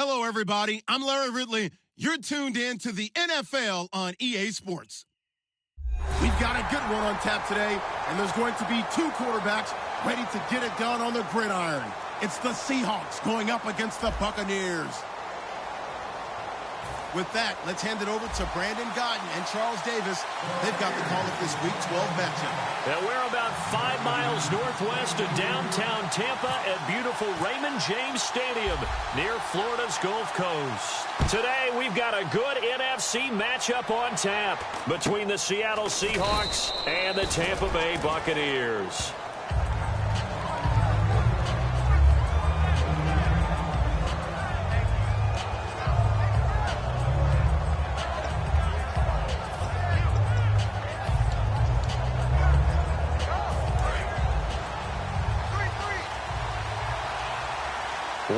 Hello, everybody. I'm Larry Ridley. You're tuned in to the NFL on EA Sports. We've got a good one on tap today, and there's going to be two quarterbacks ready to get it done on the gridiron. It's the Seahawks going up against the Buccaneers. With that, let's hand it over to Brandon Gotton and Charles Davis. They've got the call of this Week 12 matchup. And we're about 5 miles northwest of downtown Tampa at beautiful Raymond James Stadium near Florida's Gulf Coast. Today, we've got a good NFC matchup on tap between the Seattle Seahawks and the Tampa Bay Buccaneers.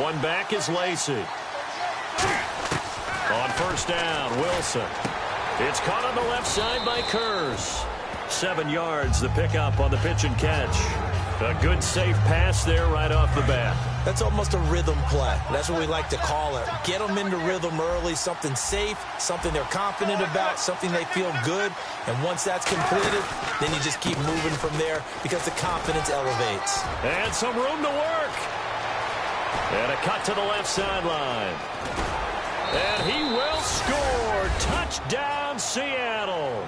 One back is Lacey. On first down, Wilson. It's caught on the left side by Kurz. 7 yards, the pickup on the pitch and catch. A good, safe pass there right off the bat. That's almost a rhythm play. That's what we like to call it. Get them into rhythm early, something safe, something they're confident about, something they feel good. And once that's completed, then you just keep moving from there because the confidence elevates. And some room to work. And a cut to the left sideline. And he will score. Touchdown, Seattle.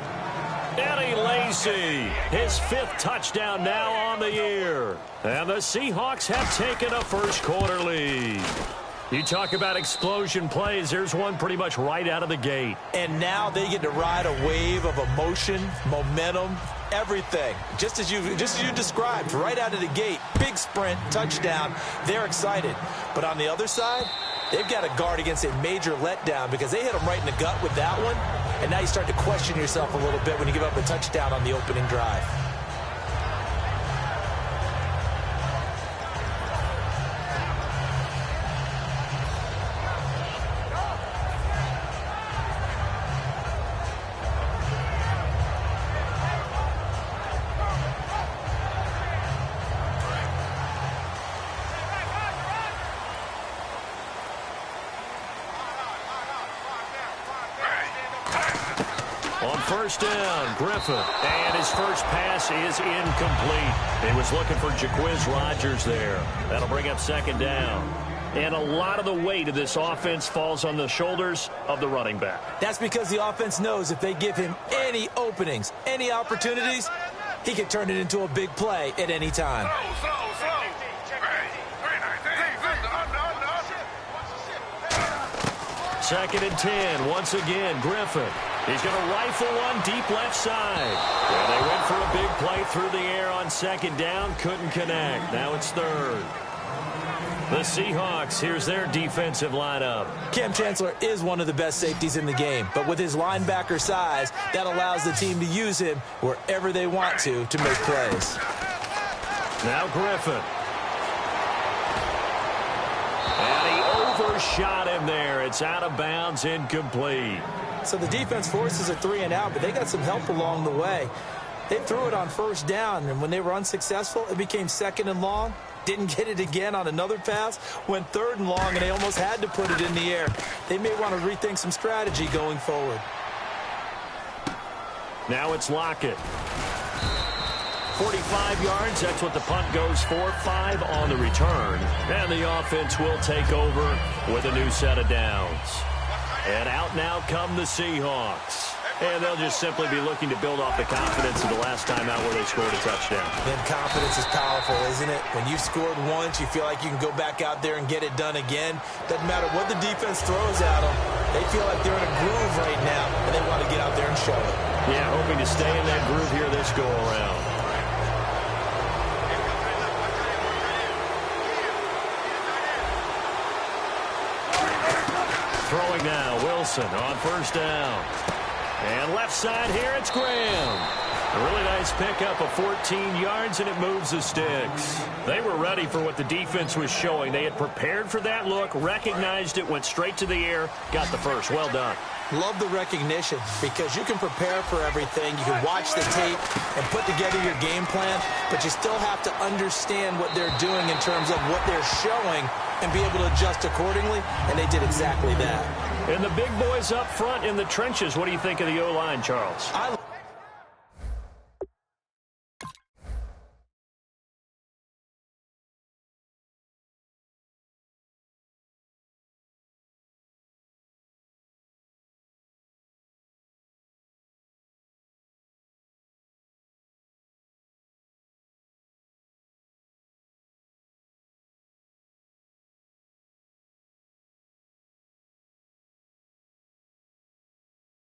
Eddie Lacy, his 5th touchdown now on the year. And the Seahawks have taken a first-quarter lead. You talk about explosion plays. There's one pretty much right out of the gate. And now they get to ride a wave of emotion, momentum, everything. Just as you described, right out of the gate, big sprint, touchdown. They're excited. But on the other side, they've got to guard against a major letdown because they hit them right in the gut with that one. And now you start to question yourself a little bit when you give up a touchdown on the opening drive. First down, Griffin. And his first pass is incomplete. He was looking for Jaquiz Rodgers there. That'll bring up second down. And a lot of the weight of this offense falls on the shoulders of the running back. That's because the offense knows if they give him any openings, any opportunities, he can turn it into a big play at any time. Second and 10. Once again, Griffin. He's going to rifle one deep left side. Well, they went for a big play through the air on second down. Couldn't connect. Now it's third. The Seahawks, here's their defensive lineup. Cam Chancellor is one of the best safeties in the game, but with his linebacker size, that allows the team to use him wherever they want to make plays. Now Griffin. And he overshot him there. It's out of bounds, incomplete. So the defense forces a 3 and out, but they got some help along the way. They threw it on first down, and when they were unsuccessful, it became second and long. Didn't get it again on another pass. Went third and long, and they almost had to put it in the air. They may want to rethink some strategy going forward. Now it's Lockett. 45 yards, that's what the punt goes for. 5 on the return. And the offense will take over with a new set of downs. And out now come the Seahawks. And they'll just simply be looking to build off the confidence of the last time out where they scored a touchdown. Then confidence is powerful, isn't it? When you've scored once, you feel like you can go back out there and get it done again. Doesn't matter what the defense throws at them. They feel like they're in a groove right now, and they want to get out there and show it. Yeah, hoping to stay in that groove here this go-around. Throwing now, Wilson on first down. And left side here, it's Graham. A really nice pickup of 14 yards, and it moves the sticks. They were ready for what the defense was showing. They had prepared for that look, recognized it, went straight to the air, got the first. Well done. Love the recognition because you can prepare for everything. You can watch the tape and put together your game plan, but you still have to understand what they're doing in terms of what they're showing and be able to adjust accordingly, and they did exactly that. And the big boys up front in the trenches. What do you think of the O-line, Charles?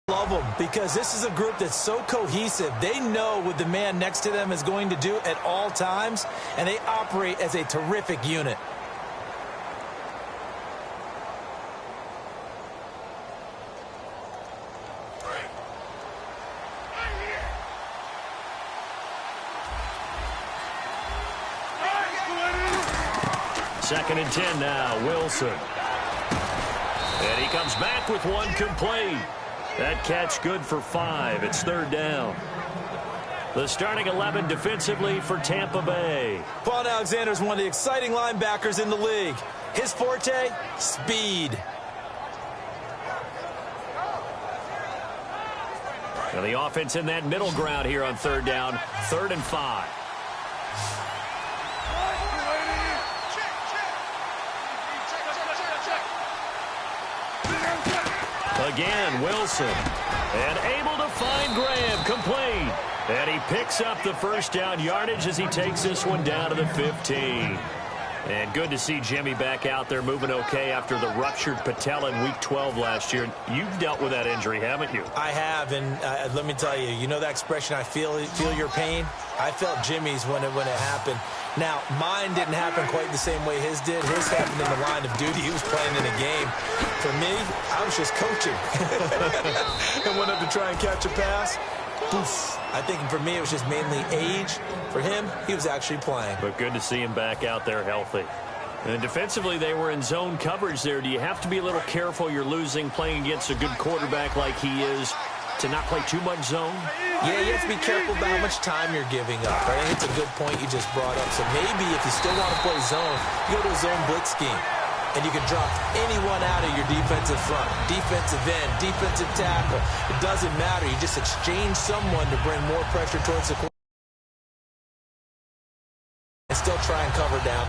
Love them because this is a group that's so cohesive. They know what the man next to them is going to do at all times, and they operate as a terrific unit. Second and 10 now, Wilson. And he comes back with one complete. That catch good for 5. It's third down. The starting 11 defensively for Tampa Bay. Vaughn Alexander is one of the exciting linebackers in the league. His forte, speed. Now the offense in that middle ground here on third down. 3rd and 5. Again, Wilson. And able to find Graham, complete. And he picks up the first down yardage as he takes this one down to the 15. And good to see Jimmy back out there moving okay after the ruptured patella in Week 12 last year. You've dealt with that injury, haven't you? I have, and let me tell you, you know that expression, I feel your pain? I felt Jimmy's when it happened. Now, mine didn't happen quite the same way his did. His happened in the line of duty. He was playing in a game. For me, I was just coaching. And went up to try and catch a pass. Poof. I think for me, it was just mainly age. For him, he was actually playing. But good to see him back out there healthy. And defensively, they were in zone coverage there. Do you have to be a little careful you're losing playing against a good quarterback like he is to not play too much zone? Yeah, you have to be careful about how much time you're giving up. I think it's a good point you just brought up. So maybe if you still want to play zone, you go to a zone blitz scheme. And you can drop anyone out of your defensive front, defensive end, defensive tackle. It doesn't matter. You just exchange someone to bring more pressure towards the quarterback and still try and cover down.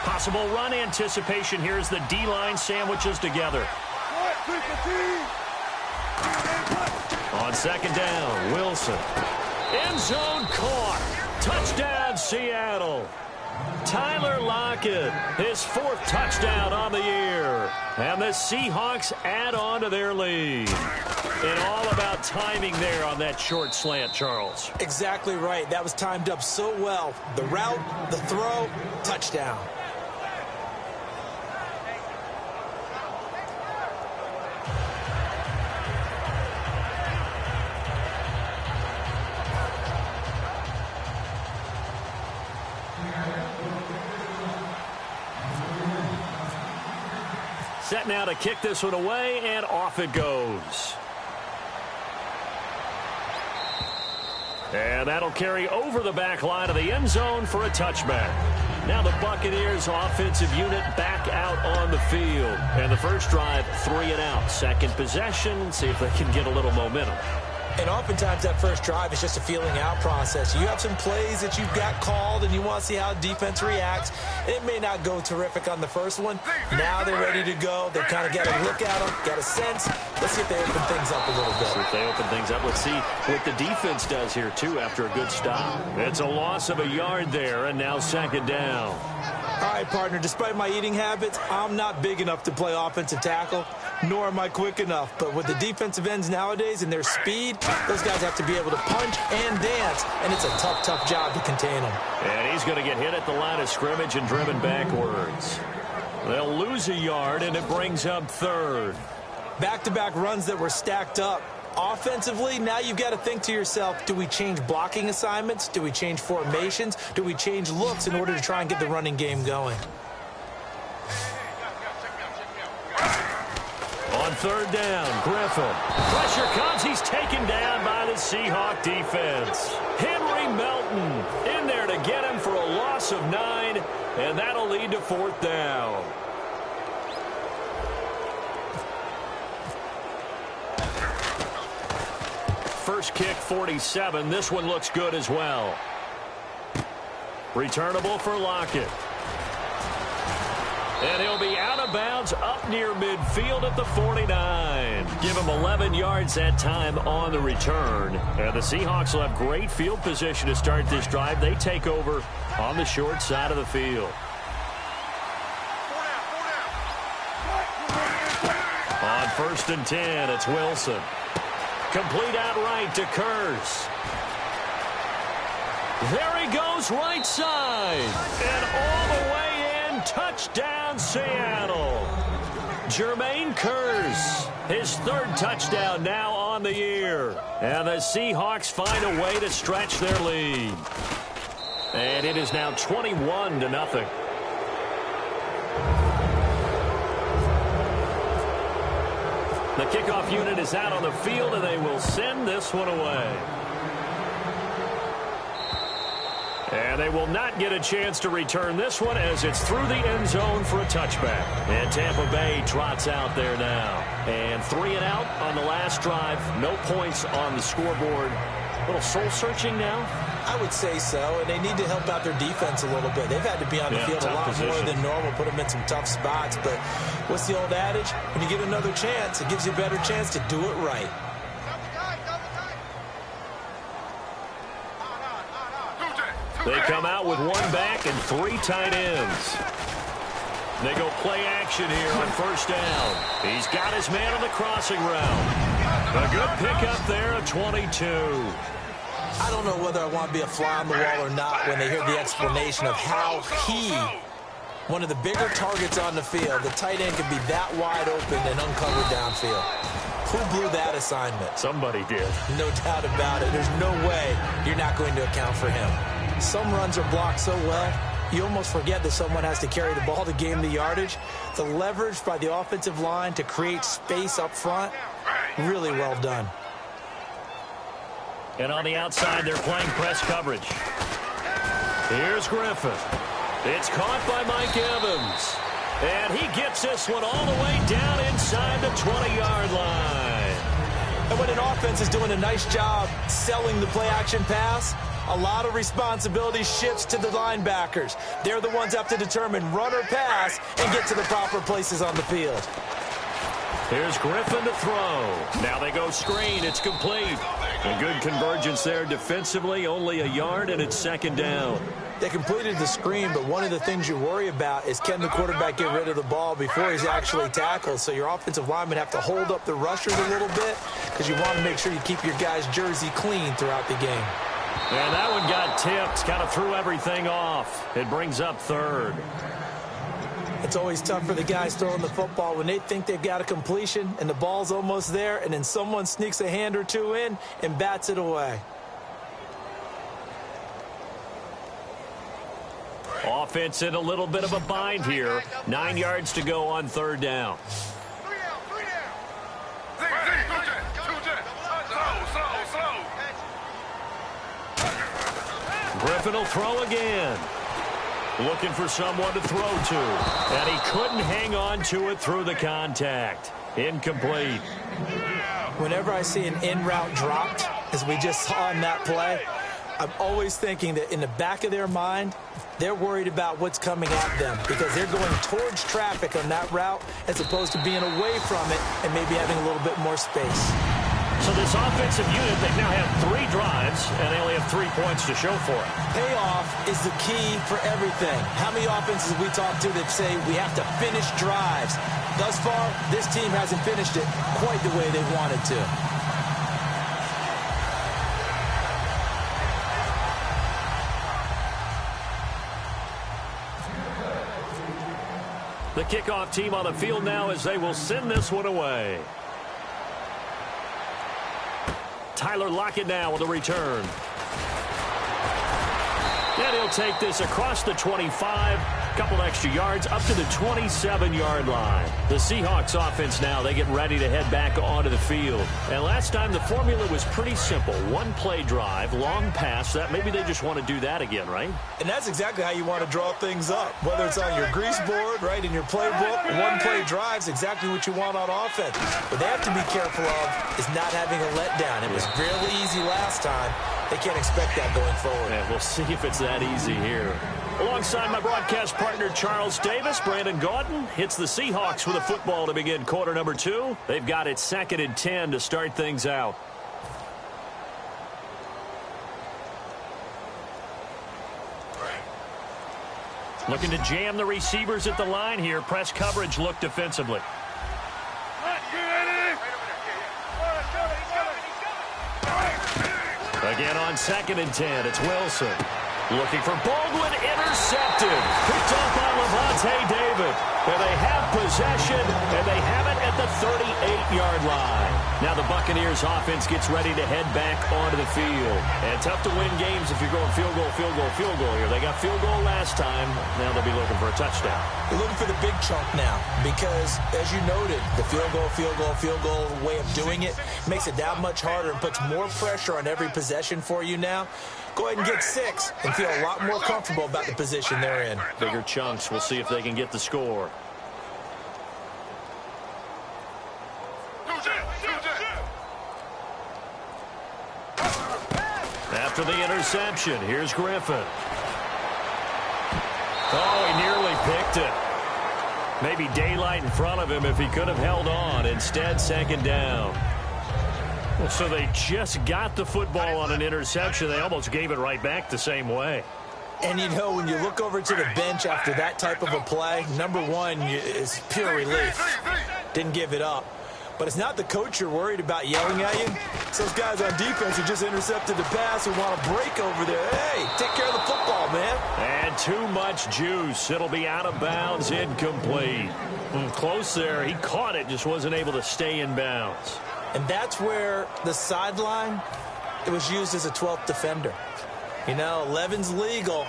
Possible run anticipation here as the D-line sandwiches together. On second down, Wilson. End zone caught. Touchdown, Seattle. Tyler Lockett, his 4th touchdown on the year. And the Seahawks add on to their lead. And all about timing there on that short slant, Charles. Exactly right. That was timed up so well. The route, the throw, touchdown. Set now to kick this one away, and off it goes. And that'll carry over the back line of the end zone for a touchback. Now the Buccaneers offensive unit back out on the field. And the first drive, 3 and out. Second possession, see if they can get a little momentum. And oftentimes that first drive is just a feeling out process. You have some plays that you've got called and you want to see how defense reacts. And it may not go terrific on the first one. Now they're ready to go. They kind of got a look at them, got a sense. Let's see if they open things up a little bit. See if they open things up. Let's see what the defense does here, too, after a good stop. It's a loss of a yard there, and now second down. All right, partner, despite my eating habits, I'm not big enough to play offensive tackle. nor am I quick enough. But with the defensive ends nowadays and their speed, those guys have to be able to punch and dance, and it's a tough, tough job to contain them. And he's going to get hit at the line of scrimmage and driven backwards. They'll lose a yard, and it brings up third. Back-to-back runs that were stacked up. Offensively, now you've got to think to yourself, do we change blocking assignments? Do we change formations? Do we change looks in order to try and get the running game going? On third down, Griffin. Pressure comes. He's taken down by the Seahawk defense. Henry Melton in there to get him for a loss of 9, and that'll lead to fourth down. First kick, 47. This one looks good as well. Returnable for Lockett. And he'll be out of bounds up near midfield at the 49. Give him 11 yards that time on the return. And the Seahawks will have great field position to start this drive. They take over on the short side of the field. On 1st and 10, it's Wilson. Complete outright to Kurz. There he goes right side. And all the way in, touchdown Seattle. Jermaine Kurz, his 3rd touchdown now on the year. And the Seahawks find a way to stretch their lead. And it is now 21-0. The kickoff unit is out on the field, and they will send this one away. And they will not get a chance to return this one as it's through the end zone for a touchback. And Tampa Bay trots out there now. And 3 and out on the last drive. No points on the scoreboard. A little soul-searching now? I would say so, and they need to help out their defense a little bit. They've had to be on the field a lot more than normal, put them in some tough spots. But what's the old adage? When you get another chance, it gives you a better chance to do it right. They come out with 1 back and 3 tight ends. They go play action here on 1st down. He's got his man on the crossing route. A good pickup there at 22. I don't know whether I want to be a fly on the wall or not when they hear the explanation of how he, one of the bigger targets on the field, the tight end can be that wide open and uncovered downfield. Who blew that assignment? Somebody did. No doubt about it. There's no way you're not going to account for him. Some runs are blocked so well, you almost forget that someone has to carry the ball to gain the yardage. The leverage by the offensive line to create space up front, really well done. And on the outside, they're playing press coverage. Here's Griffin. It's caught by Mike Evans. And he gets this one all the way down inside the 20-yard line. And when an offense is doing a nice job selling the play-action pass, a lot of responsibility shifts to the linebackers. They're the ones that have to determine run or pass and get to the proper places on the field. Here's Griffin to throw. Now they go screen. It's complete. A good convergence there defensively. Only a yard, and it's 2nd down. They completed the screen, but one of the things you worry about is can the quarterback get rid of the ball before he's actually tackled. So your offensive linemen have to hold up the rushers a little bit because you want to make sure you keep your guy's jersey clean throughout the game. And that one got tipped. Kind of threw everything off. It brings up 3rd. It's always tough for the guys throwing the football when they think they've got a completion and the ball's almost there, and then someone sneaks a hand or two in and bats it away. Offense in a little bit of a bind here. 9 yards to go on 3rd down. Griffin will throw again. Looking for someone to throw to. And he couldn't hang on to it through the contact. Incomplete. Whenever I see an in-route dropped, as we just saw in that play, I'm always thinking that in the back of their mind, they're worried about what's coming at them because they're going towards traffic on that route as opposed to being away from it and maybe having a little bit more space. So this offensive unit, they now have 3 drives, and they only have 3 points to show for it. Payoff is the key for everything. How many offenses we talk to that say we have to finish drives? thus far, this team hasn't finished it quite the way they wanted to. The kickoff team on the field now as they will send this one away. Tyler Lockett now with a return. And he'll take this across the 25. Couple extra yards up to the 27-yard line. The Seahawks offense now, they get ready to head back onto the field. And last time the formula was pretty simple. One play drive, long pass. That maybe they just want to do that again, right? And that's exactly how you want to draw things up. Whether it's on your grease board, right, in your playbook, one play drive's exactly what you want on offense. What they have to be careful of is not having a letdown. It was really easy last time. They can't expect that going forward. And we'll see if it's that easy here. Alongside my broadcast partner, Charles Davis, Brandon Gaudin hits the Seahawks with a football to begin quarter number 2. They've got it 2nd and 10 to start things out. Looking to jam the receivers at the line here. Press coverage look defensively. Again on 2nd and 10, it's Wilson. Looking for Baldwin, intercepted. Picked off by Levante David. And they have possession, and they have it at the 38-yard line. Now the Buccaneers offense gets ready to head back onto the field. And tough to win games if you're going field goal, field goal, field goal here. They got field goal last time. Now they'll be looking for a touchdown. They're looking for the big chunk now because, as you noted, the field goal way of doing it makes it that much harder and puts more pressure on every possession for you now. Go ahead and get 6 and feel a lot more comfortable about the position they're in. Bigger chunks. We'll see if they can get the score. After the interception, here's Griffin. Oh, he nearly picked it. Maybe daylight in front of him if he could have held on. Instead, 2nd down. So they just got the football on an interception. They almost gave it right back the same way. And, you know, when you look over to the bench after that type of a play, number one is pure relief. Didn't give it up. But it's not the coach you're worried about yelling at you. It's those guys on defense who just intercepted the pass who want to break over there. Hey, take care of the football, man. And too much juice. It'll be out of bounds, incomplete. Close there. He caught it, just wasn't able to stay in bounds. And that's where the sideline, it was used as a 12th defender. You know, 11's legal.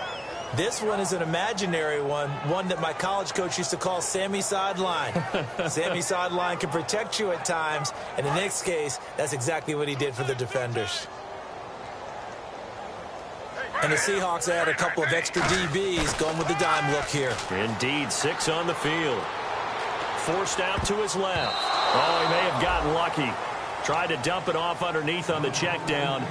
This one is an imaginary one that my college coach used to call Sammy Sideline. Sammy Sideline can protect you at times, and in this case, that's exactly what he did for the defenders. And the Seahawks add a couple of extra DBs going with the dime look here. Indeed, 6 on the field. Forced out to his left. Oh, he may have gotten lucky. Tried to dump it off underneath on the check down.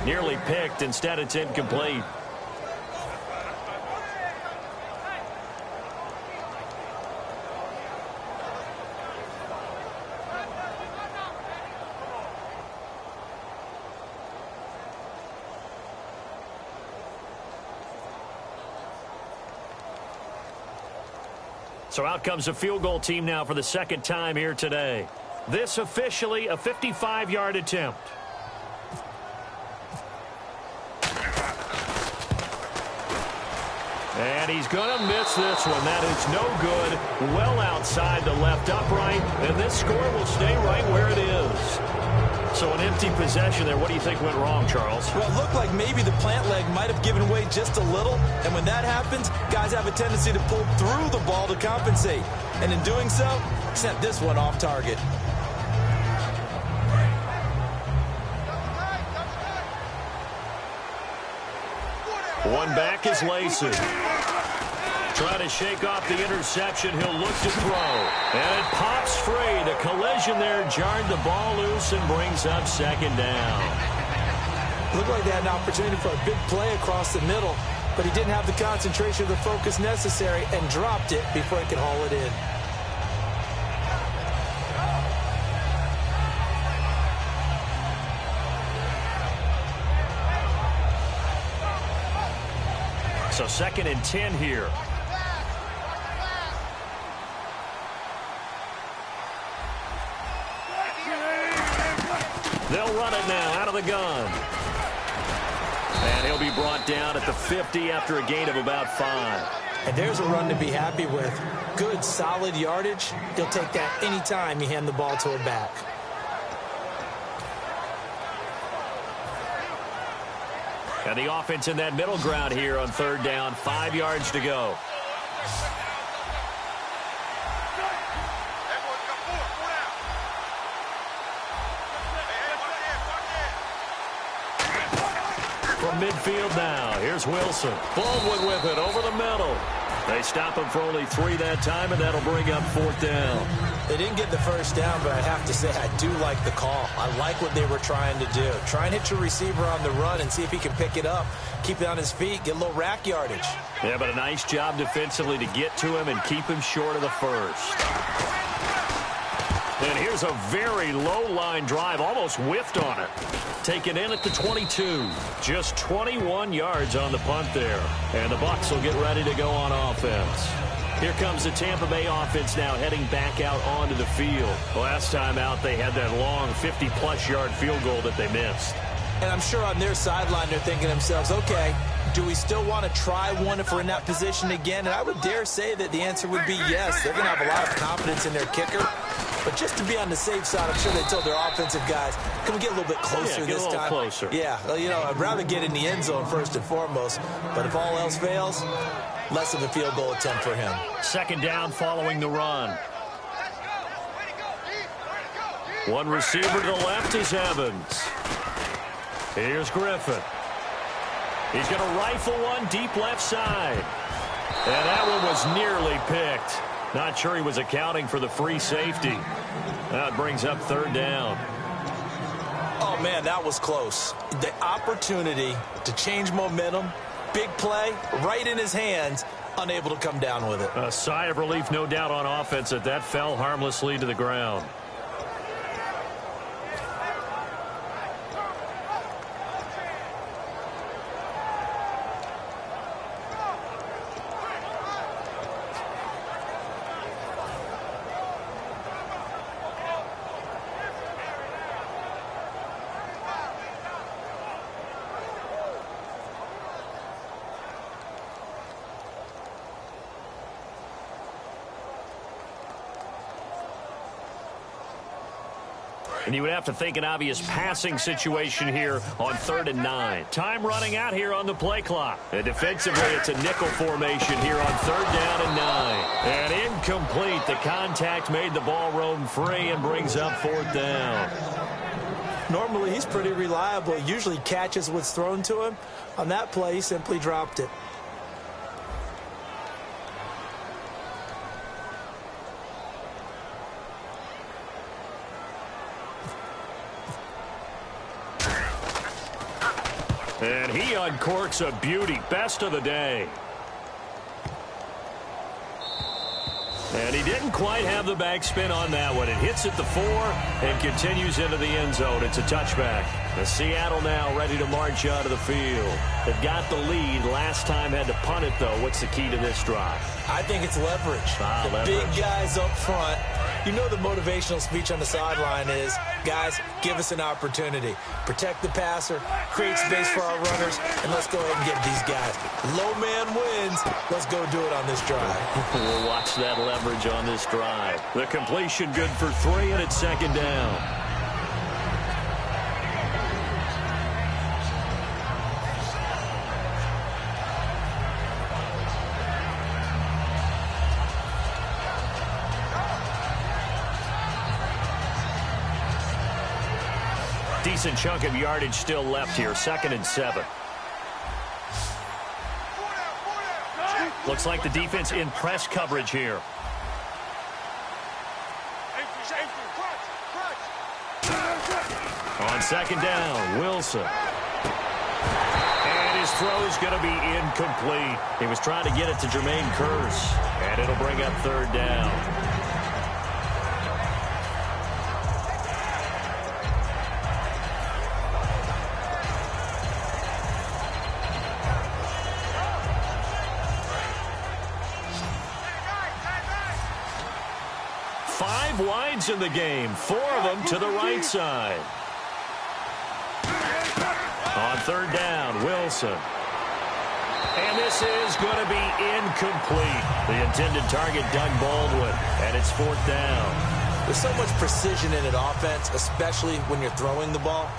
Nearly picked. Instead, it's incomplete. So out comes a field goal team now for the 2nd time here today. This officially a 55-yard attempt. And he's going to miss this one. That is no good. Well outside the left upright. And this score will stay right where it is. So an empty possession there. What do you think went wrong, Charles? Well, it looked like maybe the plant leg might have given way just a little. And when that happens, guys have a tendency to pull through the ball to compensate. And in doing so, sent this one off target. One back is Lacey. Trying to shake off the interception. He'll look to throw. And it pops free. The collision there jarred the ball loose and brings up second down. Looked like they had an opportunity for a big play across the middle, but he didn't have the concentration or the focus necessary and dropped it before he could haul it in. So 2nd and 10 here. They'll run it now out of the gun. And he'll be brought down at the 50 after a gain of about 5. And there's a run to be happy with. Good, solid yardage. He'll take that anytime you hand the ball to a back. And the offense in that middle ground here on 3rd down. 5 yards to go. From midfield now, here's Wilson. Baldwin with it over the middle. They stop him for only 3 that time, and that'll bring up 4th down. They didn't get the first down, but I have to say I do like the call. I like what they were trying to do. Try and hit your receiver on the run and see if he can pick it up, keep it on his feet, get a little rack yardage. Yeah, but a nice job defensively to get to him and keep him short of the first. And here's a very low-line drive, almost whiffed on it. Taken in at the 22. Just 21 yards on the punt there. And the Bucs will get ready to go on offense. Here comes the Tampa Bay offense now heading back out onto the field. Last time out, they had that long 50-plus yard field goal that they missed. And I'm sure on their sideline they're thinking to themselves, okay, do we still want to try one if we're in that position again? And I would dare say that the answer would be yes. They're going to have a lot of confidence in their kicker. But just to be on the safe side, I'm sure they told their offensive guys, can we get a little bit closer this time? Closer. Yeah, well, you know, I'd rather get in the end zone first and foremost. But if all else fails, less of a field goal attempt for him. 2nd down following the run. One receiver to the left is Evans. Here's Griffin. He's going to rifle one deep left side. And that one was nearly picked. Not sure he was accounting for the free safety. That brings up 3rd down. Oh, man, that was close. The opportunity to change momentum, big play, right in his hands, unable to come down with it. A sigh of relief, no doubt, on offense that fell harmlessly to the ground. And you would have to think an obvious passing situation here on 3rd and 9. Time running out here on the play clock. And defensively, it's a nickel formation here on 3rd down and 9. And incomplete. The contact made the ball roam free and brings up 4th down. Normally, he's pretty reliable. He usually catches what's thrown to him. On that play, he simply dropped it. And he uncorks a beauty. Best of the day. And he didn't quite have the backspin on that one. It hits at the 4 and continues into the end zone. It's a touchback. The Seattle now ready to march out of the field. They've got the lead. Last time had to punt it, though. What's the key to this drive? I think it's leverage. Leverage. Big guys up front. You know the motivational speech on the sideline is, guys, give us an opportunity. Protect the passer, create space for our runners, and let's go ahead and get these guys. Low man wins. Let's go do it on this drive. We'll watch that leverage on this drive. The completion good for 3, and it's 2nd down. Decent chunk of yardage still left here. 2nd and 7. Looks like the defense in press coverage here. On second down, Wilson. And his throw's going to be incomplete. He was trying to get it to Jermaine Kearse, and it'll bring up third down. Five wides in the game, 4 of them to the right side. On third down, Wilson. And this is going to be incomplete. The intended target, Doug Baldwin, and it's 4th down. There's so much precision in an offense, especially when you're throwing the ball.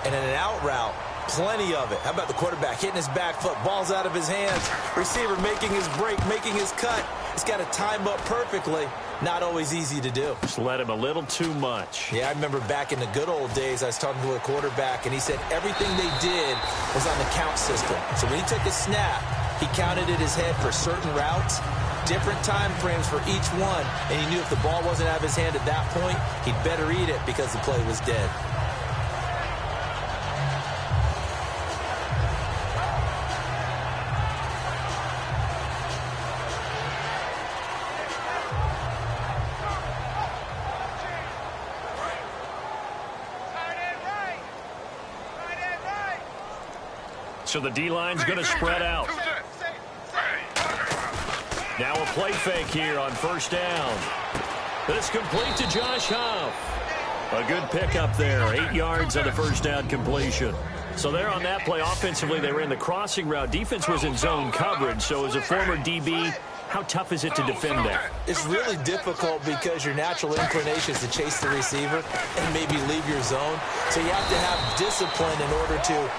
And in an out route, plenty of it. How about the quarterback hitting his back foot, ball's out of his hands, receiver making his break, making his cut. He's got to time up perfectly. Not always easy to do. Just let him a little too much. Yeah, I remember back in the good old days, I was talking to a quarterback, and he said everything they did was on the count system. So when he took a snap, he counted in his head for certain routes, different time frames for each one, and he knew if the ball wasn't out of his hand at that point, he'd better eat it because the play was dead. So the D-line's going to spread out. Now a play fake here on first down. This complete to Josh Huff. A good pickup there. 8 yards on the first down completion. So there on that play, offensively, they ran the crossing route. Defense was in zone coverage. So as a former DB, how tough is it to defend that? It's really difficult because your natural inclination is to chase the receiver and maybe leave your zone. So you have to have discipline in order to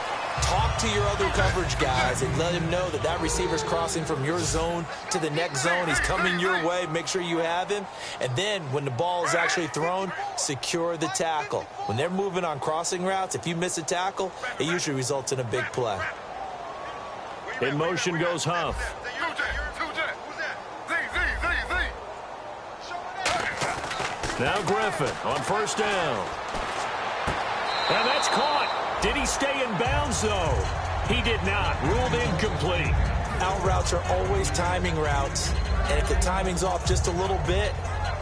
talk to your other coverage guys and let him know that that receiver's crossing from your zone to the next zone. He's coming your way. Make sure you have him. And then when the ball is actually thrown, secure the tackle. When they're moving on crossing routes, if you miss a tackle, it usually results in a big play. In motion goes Huff. Now Griffin on first down. And that's caught. Did he stay in bounds, though? He did not. Ruled incomplete. Out routes are always timing routes. And if the timing's off just a little bit,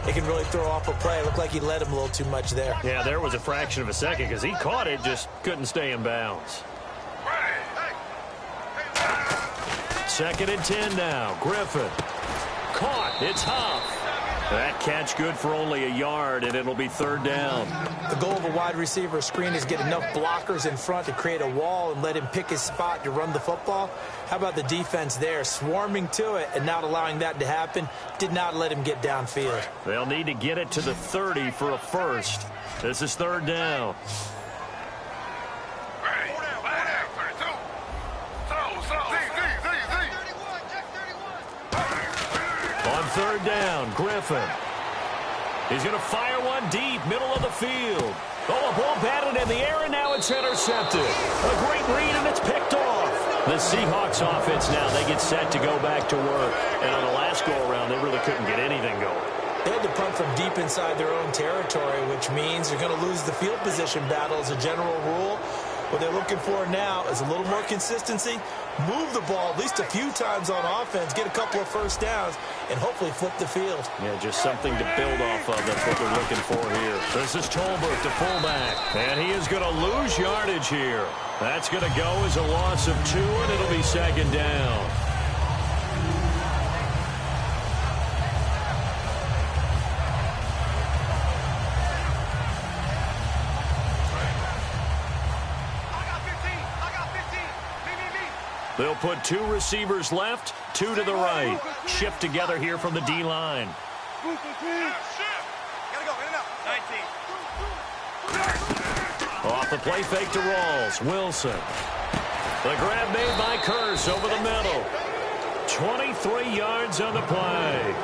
it can really throw off a play. It looked like he led him a little too much there. Yeah, there was a fraction of a second because he caught it, just couldn't stay in bounds. 2nd and 10 now. Griffin. Caught. It's Huff. That catch good for only a yard, and it'll be third down. The goal of a wide receiver screen is get enough blockers in front to create a wall and let him pick his spot to run the football. How about the defense there, swarming to it and not allowing that to happen? Did not let him get downfield. They'll need to get it to the 30 for a first. This is third down. On third down, Griffin. He's going to fire one deep, middle of the field. Oh, a ball batted in the air, and now it's intercepted. A great read, and it's picked off. The Seahawks offense now, they get set to go back to work. And on the last go-around, they really couldn't get anything going. They had to punt from deep inside their own territory, which means they're going to lose the field position battle as a general rule. What they're looking for now is a little more consistency, move the ball at least a few times on offense, get a couple of first downs, and hopefully flip the field. Yeah, just something to build off of. That's what they're looking for here. This is Tolbert, the fullback, and he is going to lose yardage here. That's going to go as a loss of 2, and it'll be second down. They'll put 2 receivers left, 2 to the right. Shift together here from the D-line. Off the play fake to Rawls. Wilson. The grab made by Kearse over the middle. 23 yards on the play.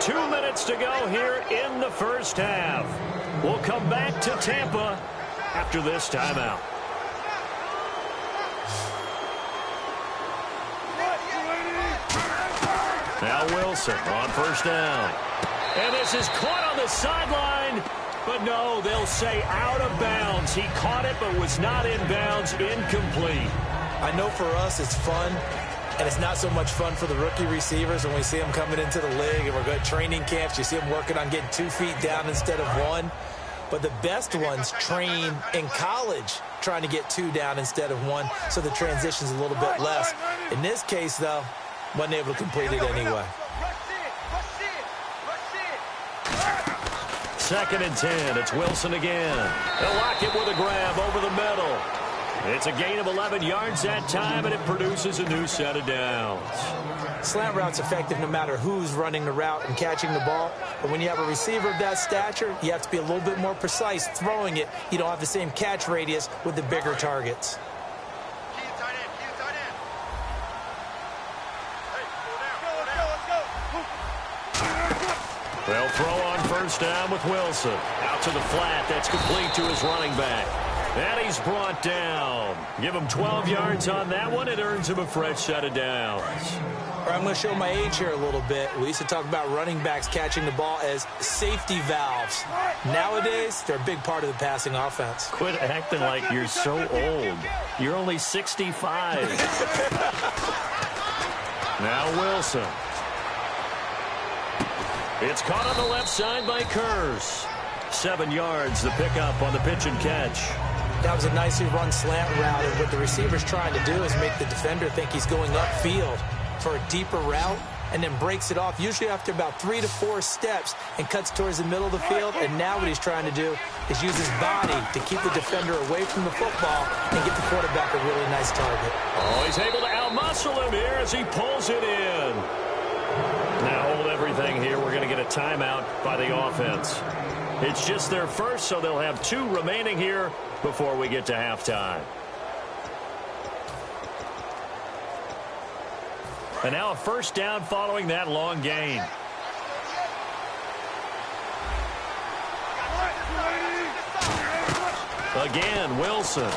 2 minutes to go here in the first half. We'll come back to Tampa after this timeout. Now Wilson on first down. And this is caught on the sideline. But no, they'll say out of bounds. He caught it but was not in bounds. Incomplete. I know for us it's fun, and it's not so much fun for the rookie receivers when we see them coming into the league and we're going to training camps. You see them working on getting 2 feet down instead of 1. But the best ones train in college trying to get 2 down instead of 1, so the transition's a little bit less. In this case, though, wasn't able to complete it anyway. 2nd and 10. It's Wilson again. They'll lock it with a grab over the middle. It's a gain of 11 yards that time, and it produces a new set of downs. Slant route's effective no matter who's running the route and catching the ball. But when you have a receiver of that stature, you have to be a little bit more precise throwing it. You don't have the same catch radius with the bigger targets. They'll throw on first down with Wilson. Out to the flat. That's complete to his running back. And he's brought down. Give him 12 yards on that one. It earns him a fresh set of downs. I'm going to show my age here a little bit. We used to talk about running backs catching the ball as safety valves. Nowadays, they're a big part of the passing offense. Quit acting like you're so old. You're only 65. Now Wilson. It's caught on the left side by Kurz. 7 yards, the pickup on the pitch and catch. That was a nicely run slant route, and what the receiver's trying to do is make the defender think he's going upfield for a deeper route, and then breaks it off, usually after about 3 to 4 steps, and cuts towards the middle of the field. And now what he's trying to do is use his body to keep the defender away from the football and get the quarterback a really nice target. Oh, he's able to outmuscle him here as he pulls it in. Now hold everything here. We're going to get a timeout by the offense. It's just their first, so they'll have 2 remaining here before we get to halftime. And now a first down following that long gain. Again, Wilson.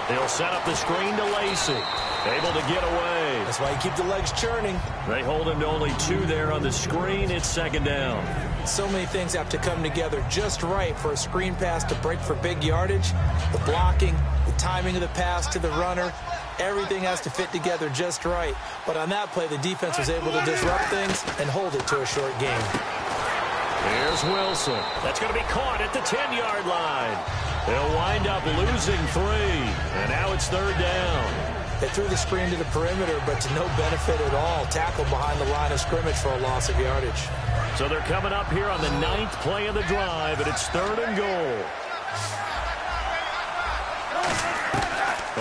He'll set up the screen to Lacey. Able to get away. That's why you keep the legs churning. They hold him to only 2 there on the screen. It's 2nd down. So many things have to come together just right for a screen pass to break for big yardage. The blocking, the timing of the pass to the runner, everything has to fit together just right. But on that play, the defense was able to disrupt things and hold it to a short game. Here's Wilson. That's going to be caught at the 10-yard line. They'll wind up losing 3. And now it's 3rd down. They threw the screen to the perimeter, but to no benefit at all. Tackled behind the line of scrimmage for a loss of yardage. So they're coming up here on the 9th play of the drive, and it's 3rd and goal.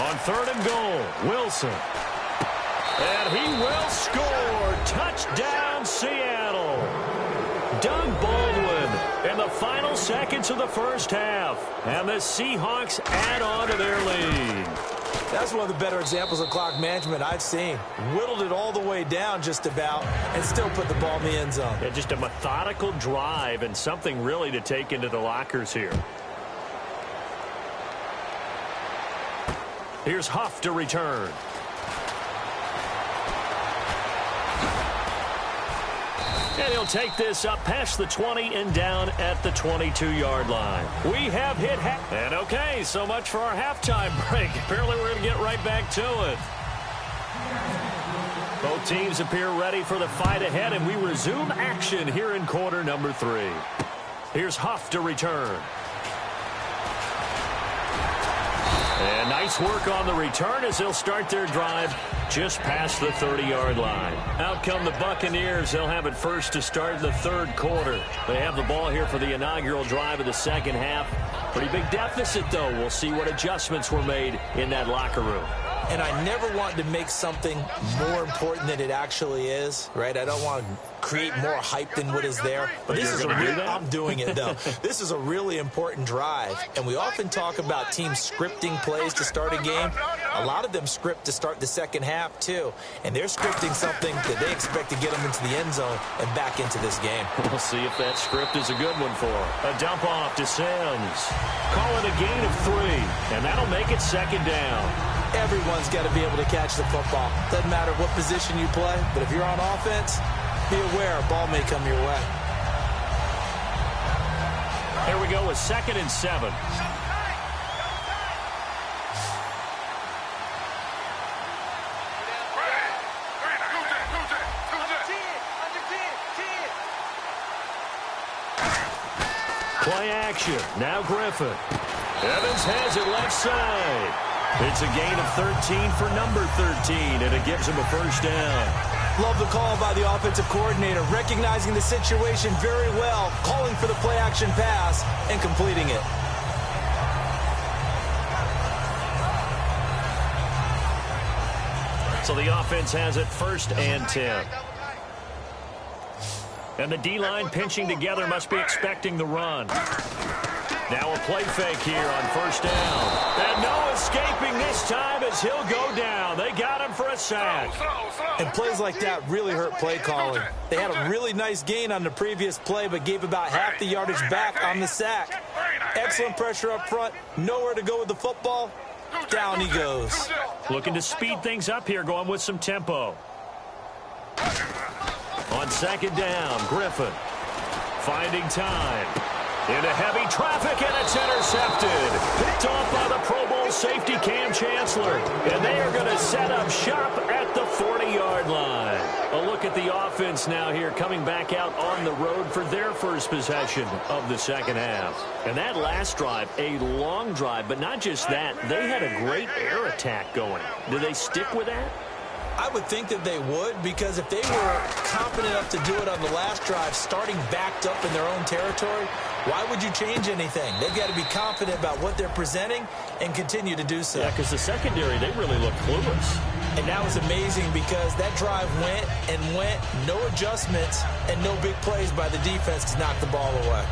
On 3rd and goal, Wilson. And he will score. Touchdown, Seattle. Doug Baldwin in the final seconds of the first half. And the Seahawks add on to their lead. That's one of the better examples of clock management I've seen. Whittled it all the way down just about and still put the ball in the end zone. Yeah, just a methodical drive and something really to take into the lockers here. Here's Huff to return. And he'll take this up past the 20 and down at the 22-yard line. We have hit half. And okay, so much for our halftime break. Apparently we're going to get right back to it. Both teams appear ready for the fight ahead, and we resume action here in quarter number 3. Here's Huff to return. And nice work on the return as they'll start their drive just past the 30-yard line. Out come the Buccaneers. They'll have it first to start in the 3rd quarter. They have the ball here for the inaugural drive of the 2nd half. Pretty big deficit, though. We'll see what adjustments were made in that locker room. And I never want to make something more important than it actually is, right? I don't want to create more hype than what is there. But this is I'm doing it, though. This is a really important drive. And we often talk about teams scripting plays to start a game. A lot of them script to start the 2nd half, too. And they're scripting something that they expect to get them into the end zone and back into this game. We'll see if that script is a good one for them. A dump off to Sims. Call it a gain of 3, and that'll make it 2nd down. Everyone's got to be able to catch the football. Doesn't matter what position you play, but if you're on offense, be aware a ball may come your way. Here we go with 2nd and 7. Play action. Now Griffin. Evans has it left side. It's a gain of 13 for number 13, and it gives him a first down. Love the call by the offensive coordinator, recognizing the situation very well, calling for the play-action pass, and completing it. So the offense has it 1st and 10. And the D-line pinching together must be expecting the run. Now a play fake here on 1st down. And no escaping this time as he'll go down. They got him for a sack. And plays like that really hurt play calling. They had a really nice gain on the previous play, but gave about half the yardage back on the sack. Excellent pressure up front. Nowhere to go with the football. Down he goes. Looking to speed things up here, going with some tempo. On 2nd down, Griffin finding time. Into heavy traffic, and it's intercepted. Picked off by the Pro Bowl safety Cam Chancellor. And they are going to set up shop at the 40-yard line. A look at the offense now here, coming back out on the road for their first possession of the second half. And that last drive, a long drive, but not just that. They had a great air attack going. Do they stick with that? I would think that they would, because if they were confident enough to do it on the last drive, starting backed up in their own territory, why would you change anything? They've got to be confident about what they're presenting and continue to do so. Yeah, because the secondary, they really look clueless. And that was amazing because that drive went and went, no adjustments, and no big plays by the defense to knock the ball away.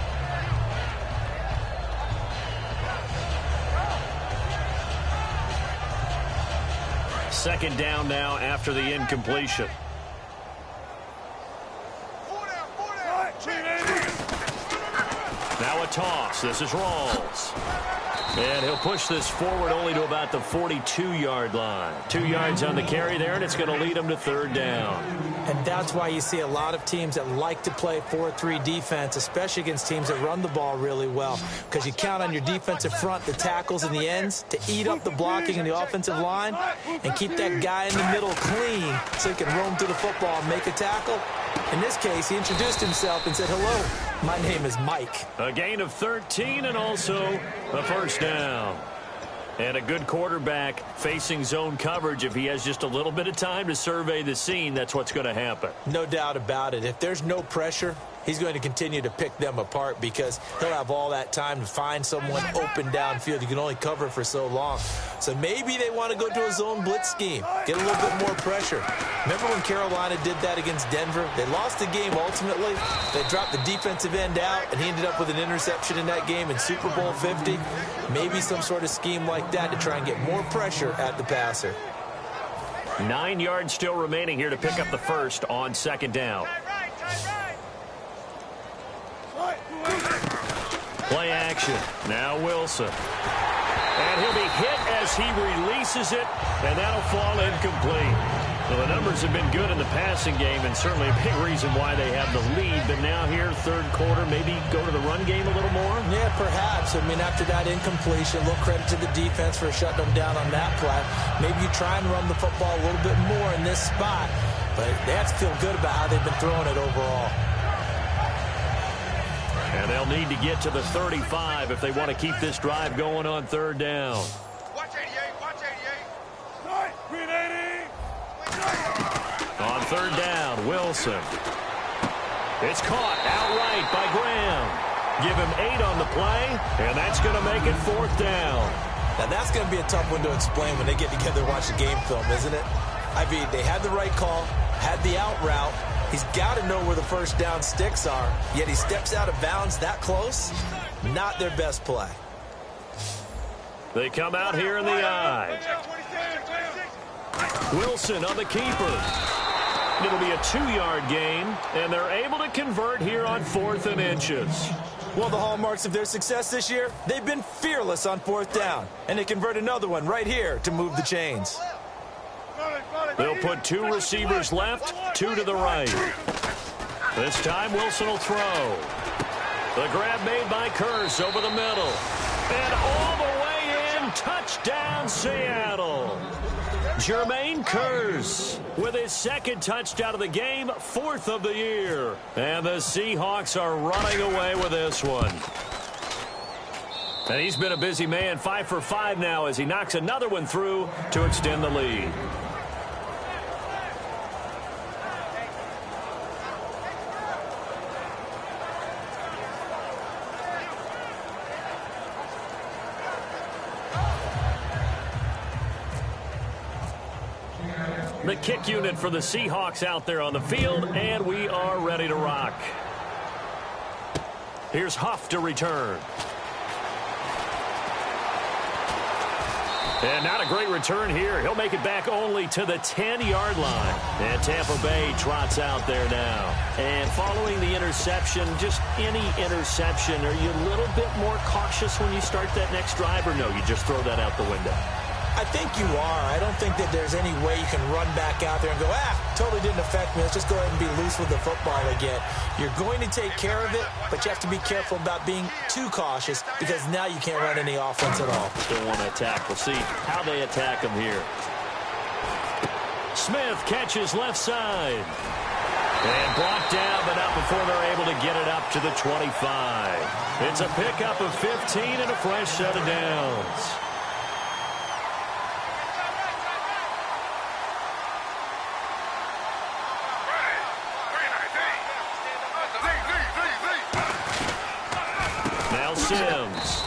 Second down now after the incompletion. Now a toss. This is Rawls. And he'll push this forward only to about the 42-yard line. 2 yards on the carry there, and it's going to lead him to 3rd down. And that's why you see a lot of teams that like to play 4-3 defense, especially against teams that run the ball really well, because you count on your defensive front, the tackles and the ends, to eat up the blocking in the offensive line and keep that guy in the middle clean so he can roam through the football and make a tackle. In this case, he introduced himself and said, "Hello, my name is Mike." A gain of 13 and also a first down. And a good quarterback facing zone coverage. If he has just a little bit of time to survey the scene, that's what's going to happen. No doubt about it. If there's no pressure, he's going to continue to pick them apart because he'll have all that time to find someone open downfield. You can only cover for so long. So maybe they want to go to a zone blitz scheme, get a little bit more pressure. Remember when Carolina did that against Denver? They lost the game ultimately. They dropped the defensive end out, and he ended up with an interception in that game in Super Bowl 50. Maybe some sort of scheme like that to try and get more pressure at the passer. 9 yards still remaining here to pick up the first on 2nd down. Play action. Now Wilson. And he'll be hit as he releases it, and that'll fall incomplete. Well, the numbers have been good in the passing game, and certainly a big reason why they have the lead. But now here, 3rd quarter, maybe go to the run game a little more? Yeah, perhaps. I mean, after that incompletion, a little credit to the defense for shutting them down on that play. Maybe you try and run the football a little bit more in this spot, but they have to feel good about how they've been throwing it overall. And they'll need to get to the 35 if they want to keep this drive going on 3rd down. Watch 88, watch 88. On 3rd down, Wilson. It's caught outright by Graham. Give him 8 on the play, and that's going to make it 4th down. Now, that's going to be a tough one to explain when they get together and watch the game film, isn't it? I mean, they had the right call, had the out route. He's got to know where the first down sticks are, yet he steps out of bounds that close. Not their best play. They come out here in the eye. Wilson on the keeper. It'll be a 2-yard gain, and they're able to convert here on 4th and inches. One of the hallmarks of their success this year, they've been fearless on fourth down. And they convert another one right here to move the chains. They'll put 2 receivers left, 2 to the right. This time Wilson will throw. The grab made by Kearse over the middle. And all the way in, touchdown Seattle. Jermaine Kearse with his 2nd touchdown of the game, 4th of the year. And the Seahawks are running away with this one. And he's been a busy man, 5 for 5 now as he knocks another one through to extend the lead. The kick unit for the Seahawks out there on the field, and we are ready to rock. Here's Huff to return. And not a great return here. He'll make it back only to the 10-yard line. And Tampa Bay trots out there now. And following the interception, just any interception, are you a little bit more cautious when you start that next drive, or no, you just throw that out the window? I think you are. I don't think that there's any way you can run back out there and go, totally didn't affect me. Let's just go ahead and be loose with the football again. You're going to take care of it, but you have to be careful about being too cautious because now you can't run any offense at all. Still want to attack. We'll see how they attack him here. Smith catches left side. And blocked down, but not before they're able to get it up to the 25. It's a pickup of 15 and a fresh set of downs. Sims.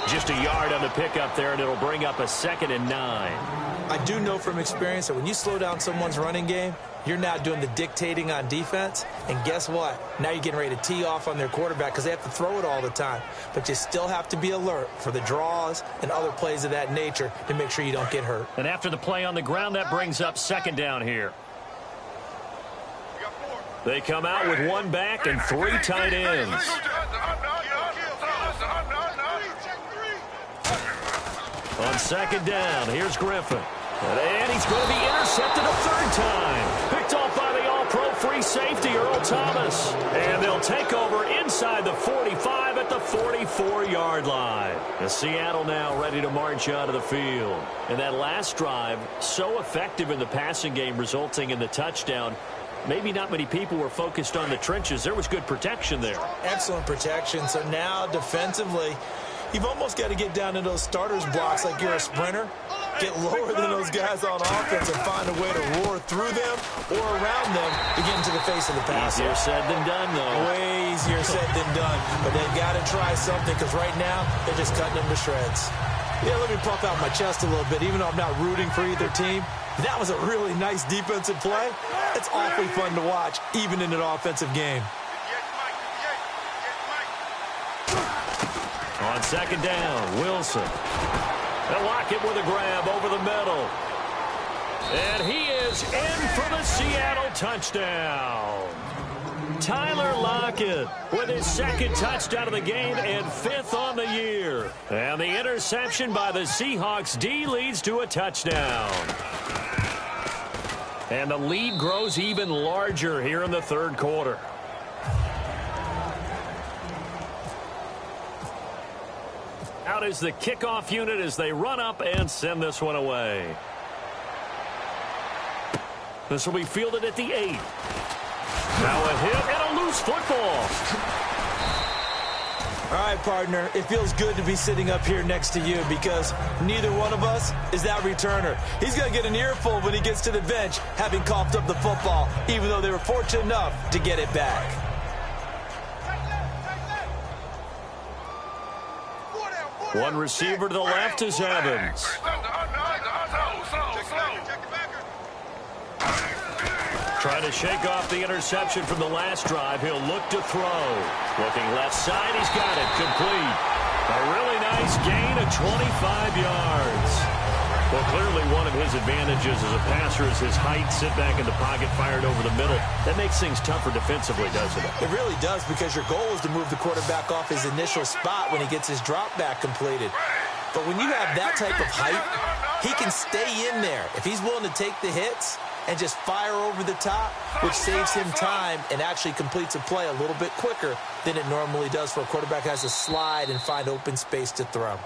Just a yard on the pickup there, and it'll bring up a 2nd and 9. I do know from experience that when you slow down someone's running game, you're now doing the dictating on defense. And guess what? Now you're getting ready to tee off on their quarterback because they have to throw it all the time. But you still have to be alert for the draws and other plays of that nature to make sure you don't get hurt. And after the play on the ground, that brings up 2nd down here. They come out with 1 back and 3 tight ends. On 2nd down, here's Griffin. And he's going to be intercepted a 3rd time. Picked off by the all-pro free safety, Earl Thomas. And they'll take over inside the 45 at the 44-yard line. The Seattle now ready to march out of the field. And that last drive, so effective in the passing game, resulting in the touchdown. Maybe not many people were focused on the trenches. There was good protection there. Excellent protection. So now defensively, you've almost got to get down to those starters blocks like you're a sprinter. Get lower than those guys on offense and find a way to roar through them or around them to get into the face of the passer. Easier said than done, though. Way easier said than done. But they've got to try something because right now they're just cutting them to shreds. Yeah, let me puff out my chest a little bit. Even though I'm not rooting for either team, that was a really nice defensive play. It's awfully fun to watch, even in an offensive game. On 2nd down, Wilson. They'll lock it with a grab over the middle. And he is in for the Seattle touchdown. Tyler Lockett with his 2nd touchdown of the game and 5th on the year. And the interception by the Seahawks D leads to a touchdown. And the lead grows even larger here in the 3rd quarter. Out is the kickoff unit as they run up and send this one away. This will be fielded at the 8. Now a hit and a loose football. All right, partner, it feels good to be sitting up here next to you because neither one of us is that returner. He's going to get an earful when he gets to the bench, having coughed up the football, even though they were fortunate enough to get it back. One receiver to the left is Evans. Trying to shake off the interception from the last drive. He'll look to throw. Looking left side. He's got it. Complete. A really nice gain of 25 yards. Well, clearly one of his advantages as a passer is his height, sit back in the pocket, fired over the middle. That makes things tougher defensively, doesn't it? It really does, because your goal is to move the quarterback off his initial spot when he gets his drop back completed. But when you have that type of height, he can stay in there. If he's willing to take the hits and just fire over the top, which saves him time and actually completes a play a little bit quicker than it normally does for a quarterback who has to slide and find open space to throw.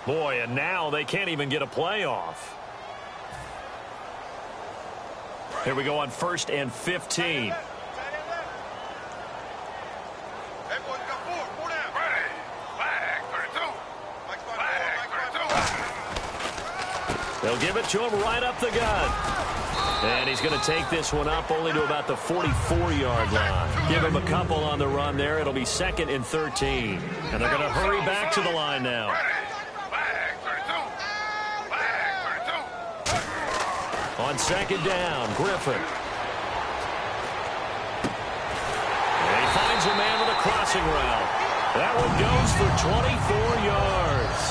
Boy, and now they can't even get a play off. Here we go on 1st and 15. They'll give it to him right up the gut. And he's going to take this one up only to about the 44-yard line. Give him a couple on the run there. It'll be 2nd and 13. And they're going to hurry back to the line now. On 2nd down, Griffin. And he finds a man with a crossing route. That one goes for 24 yards.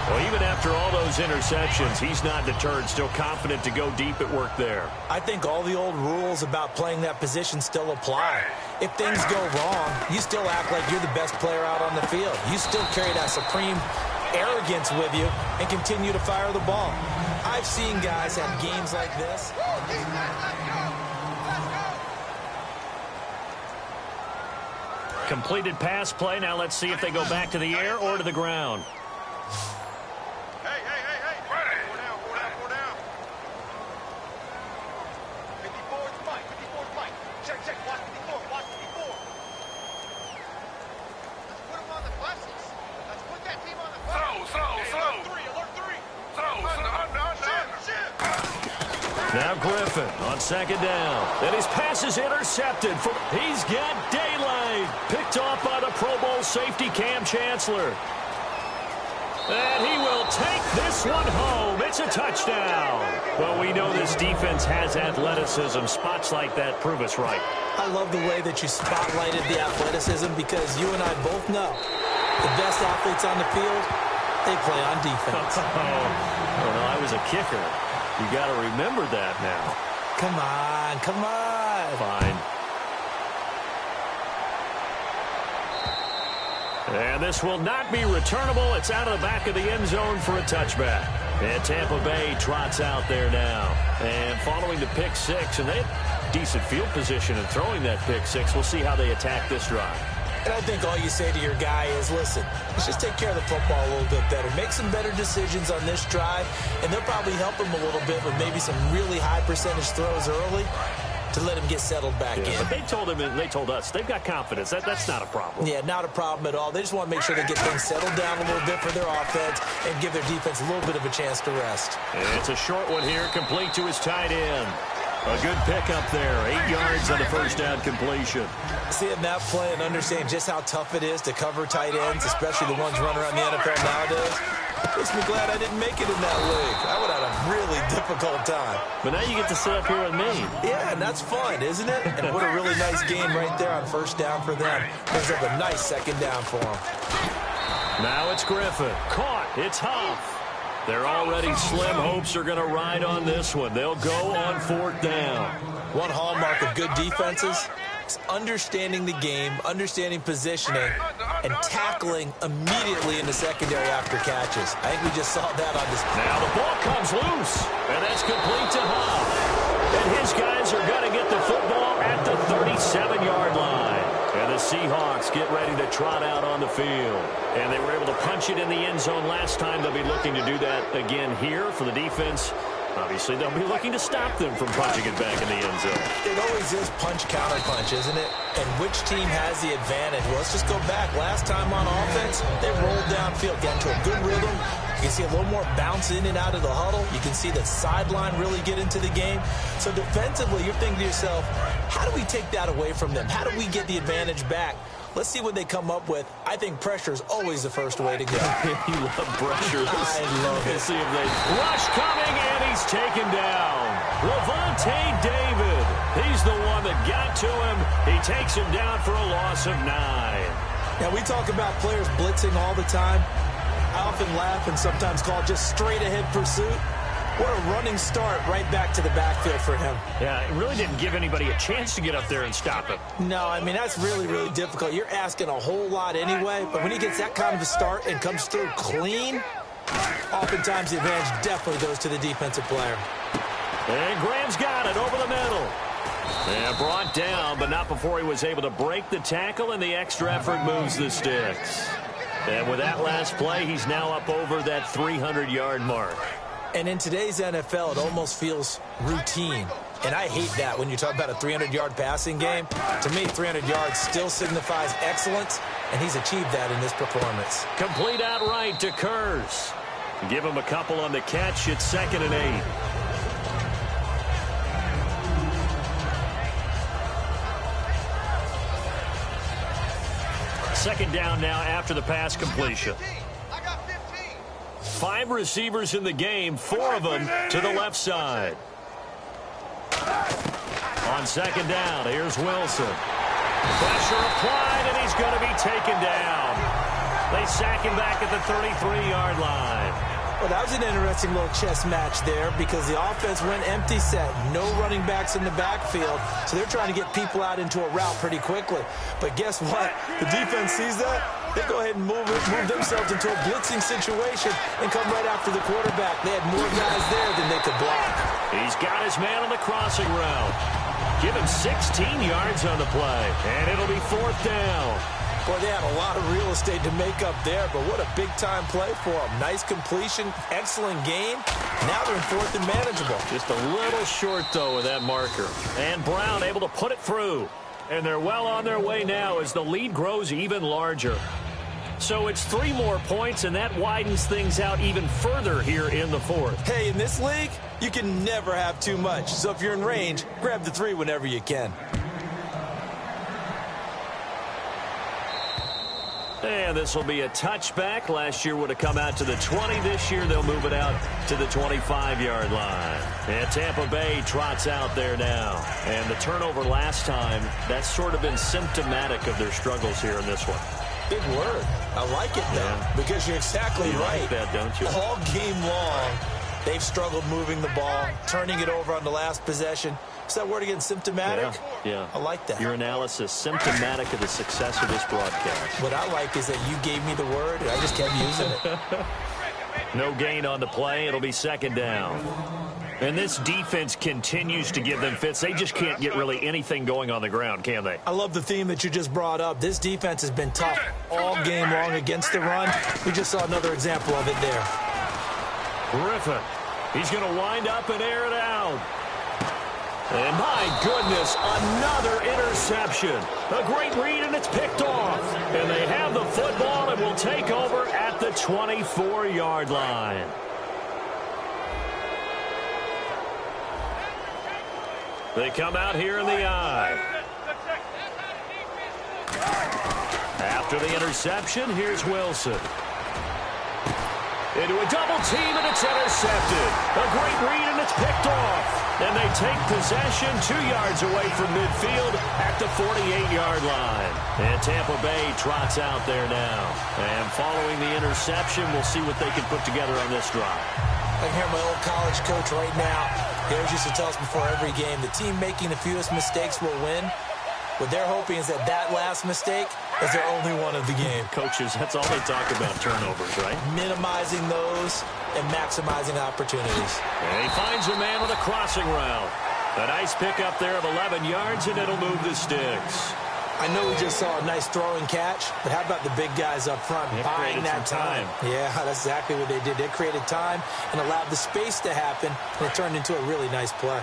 Well, even after all those interceptions, he's not deterred, still confident to go deep at work there. I think all the old rules about playing that position still apply. If things go wrong, you still act like you're the best player out on the field. You still carry that supreme arrogance with you and continue to fire the ball. I've seen guys have games like this. Completed pass play. Now let's see if they go back to the air or to the ground. Hey. 4 down. 54 is Mike. 54 is Mike. Check. Watch 54. Let's put him on the buses. Let's put that team on the buses. Slow. Alert 3. Now Griffin on 2nd down. And his pass is intercepted. He's got daylight. Picked off by the Pro Bowl safety Cam Chancellor. And he will take this one home. It's a touchdown. Well, we know this defense has athleticism. Spots like that prove us right. I love the way that you spotlighted the athleticism, because you and I both know the best athletes on the field, they play on defense. Well, I was a kicker. You got to remember that now. Come on. Fine. And this will not be returnable. It's out of the back of the end zone for a touchback. And Tampa Bay trots out there now. And following the pick six, and they have decent field position in throwing that pick six. We'll see how they attack this drive. And I think all you say to your guy is, listen, let's just take care of the football a little bit better. Make some better decisions on this drive, and they'll probably help him a little bit with maybe some really high percentage throws early to let him get settled back in. But they told him, and they told us, they've got confidence. That's not a problem. Yeah, not a problem at all. They just want to make sure they get things settled down a little bit for their offense and give their defense a little bit of a chance to rest. And it's a short one here, complete to his tight end. A good pickup there, 8 yards on the first down completion. Seeing that play and understanding just how tough it is to cover tight ends, especially the ones running around the NFL nowadays, makes me glad I didn't make it in that league. I would have had a really difficult time. But now you get to sit up here with me. Yeah, and that's fun, isn't it? And what a really nice game right there on first down for them. Brings up a nice 2nd down for them. Now it's Griffin. Caught. It's Huff. They're already slim hopes are going to ride on this one. They'll go on 4th down. One hallmark of good defenses is understanding the game, understanding positioning, and tackling immediately in the secondary after catches. I think we just saw that on this. Now the ball comes loose, and that's complete to Huff. And his guys are going to get the football at the 37-yard line. And the Seahawks get ready to trot out on the field. And they were able to punch it in the end zone last time. They'll be looking to do that again here for the defense. Obviously, they'll be looking to stop them from punching it back in the end zone. It always is punch-counter-punch, isn't it? And which team has the advantage? Well, let's just go back. Last time on offense, they rolled downfield, got into a good rhythm. You can see a little more bounce in and out of the huddle. You can see the sideline really get into the game. So defensively, you're thinking to yourself, how do we take that away from them? How do we get the advantage back? Let's see what they come up with. I think pressure is always the first way to go. You love pressure. I love it. Let's see if they rush coming, and he's taken down. Levante David. He's the one that got to him. He takes him down for a loss of 9. Now, we talk about players blitzing all the time. I often laugh and sometimes call it just straight-ahead pursuit. What a running start right back to the backfield for him. Yeah, it really didn't give anybody a chance to get up there and stop him. No, I mean, that's really, really difficult. You're asking a whole lot anyway, but when he gets that kind of a start and comes through clean, oftentimes the advantage definitely goes to the defensive player. And Graham's got it over the middle. And brought down, but not before he was able to break the tackle, and the extra effort moves the sticks. And with that last play, he's now up over that 300-yard mark. And in today's NFL, it almost feels routine. And I hate that when you talk about a 300-yard passing game. To me, 300 yards still signifies excellence, and he's achieved that in this performance. Complete outright to Kurz. Give him a couple on the catch. It's 2nd and 8. Second down now after the pass completion. 5 receivers in the game, 4 of them to the left side. On second down, here's Wilson. Pressure applied, and he's going to be taken down. They sack him back at the 33-yard line. Well, that was an interesting little chess match there because the offense went empty set. No running backs in the backfield, so they're trying to get people out into a route pretty quickly. But guess what? The defense sees that. They go ahead and move themselves into a blitzing situation and come right after the quarterback. They had more guys there than they could block. He's got his man on the crossing route. Give him 16 yards on the play, and it'll be 4th down. Boy, they had a lot of real estate to make up there, but what a big-time play for them. Nice completion, excellent game. Now they're in 4th and manageable. Just a little short, though, with that marker. And Brown able to put it through. And they're well on their way now as the lead grows even larger. So it's 3 more points, and that widens things out even further here in the 4th. Hey, in this league, you can never have too much. So if you're in range, grab the 3 whenever you can. And this will be a touchback. Last year would have come out to the 20. This year they'll move it out to the 25-yard line. And Tampa Bay trots out there now. And the turnover last time, that's sort of been symptomatic of their struggles here in this one. Big word. I like it, though, because you're exactly right. Like that, don't you? All game long, they've struggled moving the ball, turning it over on the last possession. Is that word again, symptomatic? Yeah. I like that. Your analysis, symptomatic of the success of this broadcast. What I like is that you gave me the word, and I just kept using it. No gain on the play. It'll be 2nd down. And this defense continues to give them fits. They just can't get really anything going on the ground, can they? I love the theme that you just brought up. This defense has been tough all game long against the run. We just saw another example of it there. Griffin. He's going to wind up and air it out. And my goodness, another interception. A great read, and it's picked off. And they have the football and will take over at the 24-yard line. They come out here in the eye. After the interception, here's Wilson. Into a double team, and it's intercepted. A great read, and it's picked off. And they take possession 2 yards away from midfield at the 48-yard line. And Tampa Bay trots out there now. And following the interception, we'll see what they can put together on this drive. I can hear my old college coach right now. He always used to tell us before every game, the team making the fewest mistakes will win. What they're hoping is that that last mistake is their only one of the game. Coaches, that's all they talk about, turnovers, right? Minimizing those and maximizing opportunities. And he finds a man with a crossing route. A nice pickup there of 11 yards, and it'll move the sticks. I know we just saw a nice throwing catch, but how about the big guys up front buying that time? Yeah, that's exactly what they did. They created time and allowed the space to happen, and it turned into a really nice play.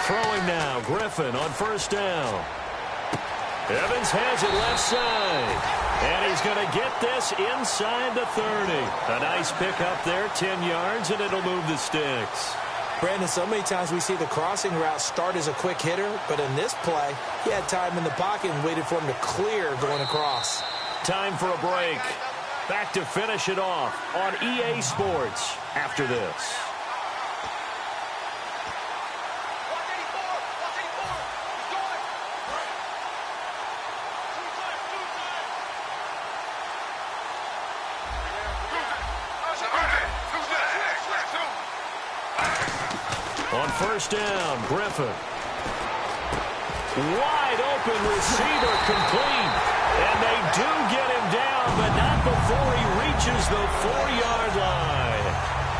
Throwing now, Griffin on 1st down. Evans has it left side. And he's going to get this inside the 30. A nice pickup there, 10 yards, and it'll move the sticks. Brandon, so many times we see the crossing route start as a quick hitter, but in this play, he had time in the pocket and waited for him to clear going across. Time for a break. Back to finish it off on EA Sports after this. On first down, Griffin. Wide open receiver complete. And they do get him down, but not before he reaches the 4-yard line.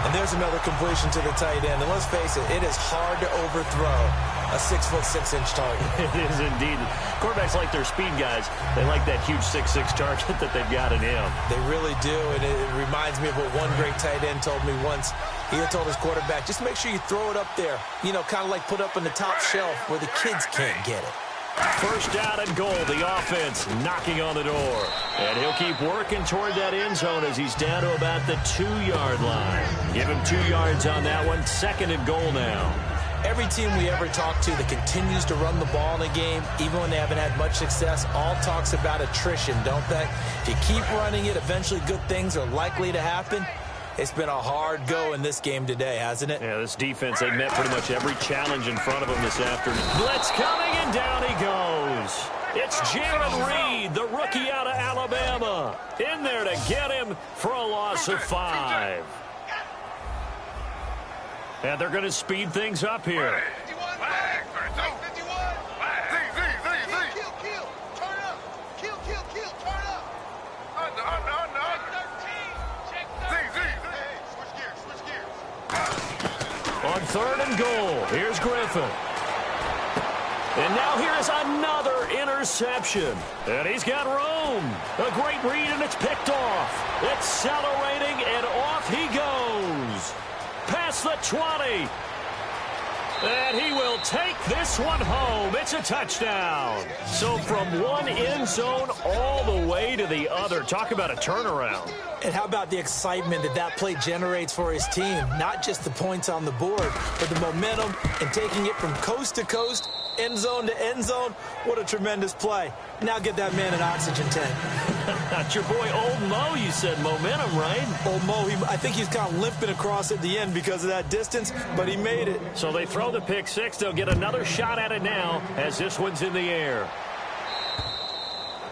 And there's another completion to the tight end. And let's face it is hard to overthrow a 6'6" target. It is indeed. Quarterbacks like their speed guys. They like that huge 6'6" target that they've got in him. They really do, and it reminds me of what one great tight end told me once. He had told his quarterback, just make sure you throw it up there. You know, kind of like put up on the top shelf where the kids can't get it. First down and goal. The offense knocking on the door. And he'll keep working toward that end zone as he's down to about the 2-yard line. Give him 2 yards on that one. Second and goal now. Every team we ever talk to that continues to run the ball in a game, even when they haven't had much success, all talks about attrition, don't they? If you keep running it, eventually good things are likely to happen. It's been a hard go in this game today, hasn't it? Yeah, this defense, they met pretty much every challenge in front of them this afternoon. Blitz coming, and down he goes. It's Jaron Reed, the rookie out of Alabama, in there to get him for a loss of 5. And they're going to speed things up here. On third and goal, here's Griffin. And now here's another interception. And he's got room. A great read, and it's picked off. Accelerating, and off he goes. Past the 20. And he will take this one home. It's a touchdown. So from one end zone all the way to the other. Talk about a turnaround. And how about the excitement that play generates for his team? Not just the points on the board, but the momentum and taking it from coast to coast, end zone to end zone. What a tremendous play. Now get that man an oxygen tank. That's your boy Old Mo, you said. Momentum, right? Old Mo, I think he's kind of limping across at the end because of that distance, but he made it. So they throw the pick six. They'll get another shot at it now as this one's in the air.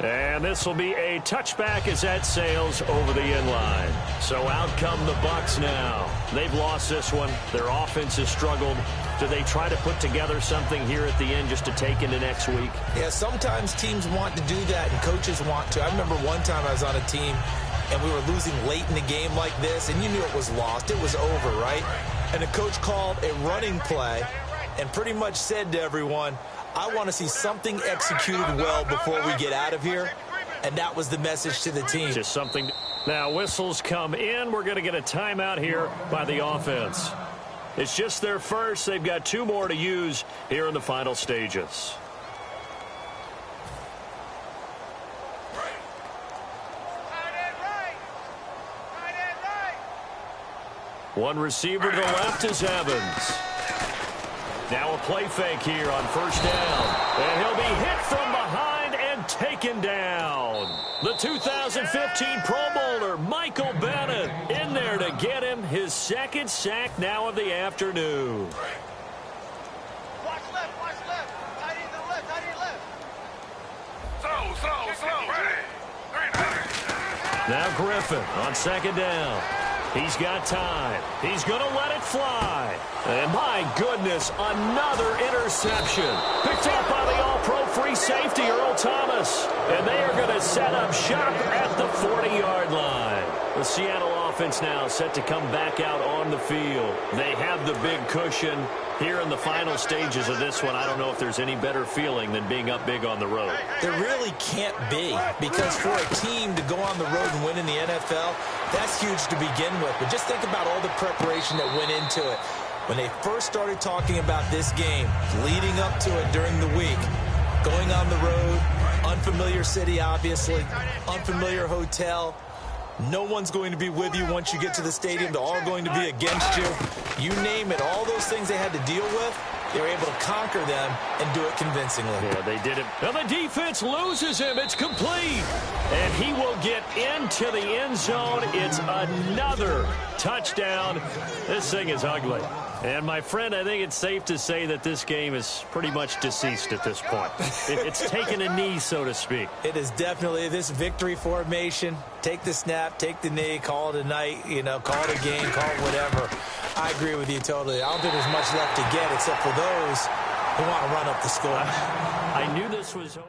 And this will be a touchback as that sails over the end line. So out come the Bucs now. They've lost this one. Their offense has struggled. Do they try to put together something here at the end just to take into next week? Yeah, sometimes teams want to do that and coaches want to. I remember one time I was on a team and we were losing late in the game like this, and you knew it was lost. It was over, right? And the coach called a running play and pretty much said to everyone, I want to see something executed well before we get out of here. And that was the message to the team. Just something. Now whistles come in. We're going to get a timeout here by the offense. It's just their first. They've got 2 more to use here in the final stages. One receiver to the left is Evans. Now a play fake here on first down. And he'll be hit from behind and taken down. The 2015 Pro Bowler, Michael Bennett, in there to get him his second sack now of the afternoon. Watch left, watch left. Tight end to the left, tight end left. Now Griffin on second down. He's got time. He's going to let it fly. And my goodness, another interception. Picked up by the all-pro free safety, Earl Thomas. And they are going to set up shop at the 40-yard line. The Seattle offense now set to come back out on the field. They have the big cushion. Here in the final stages of this one, I don't know if there's any better feeling than being up big on the road. There really can't be, because for a team to go on the road and win in the NFL, that's huge to begin with. But just think about all the preparation that went into it. When they first started talking about this game, leading up to it during the week, going on the road, unfamiliar city, obviously, unfamiliar hotel. No one's going to be with you once you get to the stadium. They're all going to be against you. You name it, all those things they had to deal with, they were able to conquer them and do it convincingly. Yeah, they did it. Now the defense loses him. It's complete. And he will get into the end zone. It's another touchdown. This thing is ugly. And, my friend, I think it's safe to say that this game is pretty much deceased at this point. It's taken a knee, so to speak. It is definitely this victory formation. Take the snap, take the knee, call it a night, call it a game, call it whatever. I agree with you totally. I don't think there's much left to get except for those who want to run up the score. I knew this was over.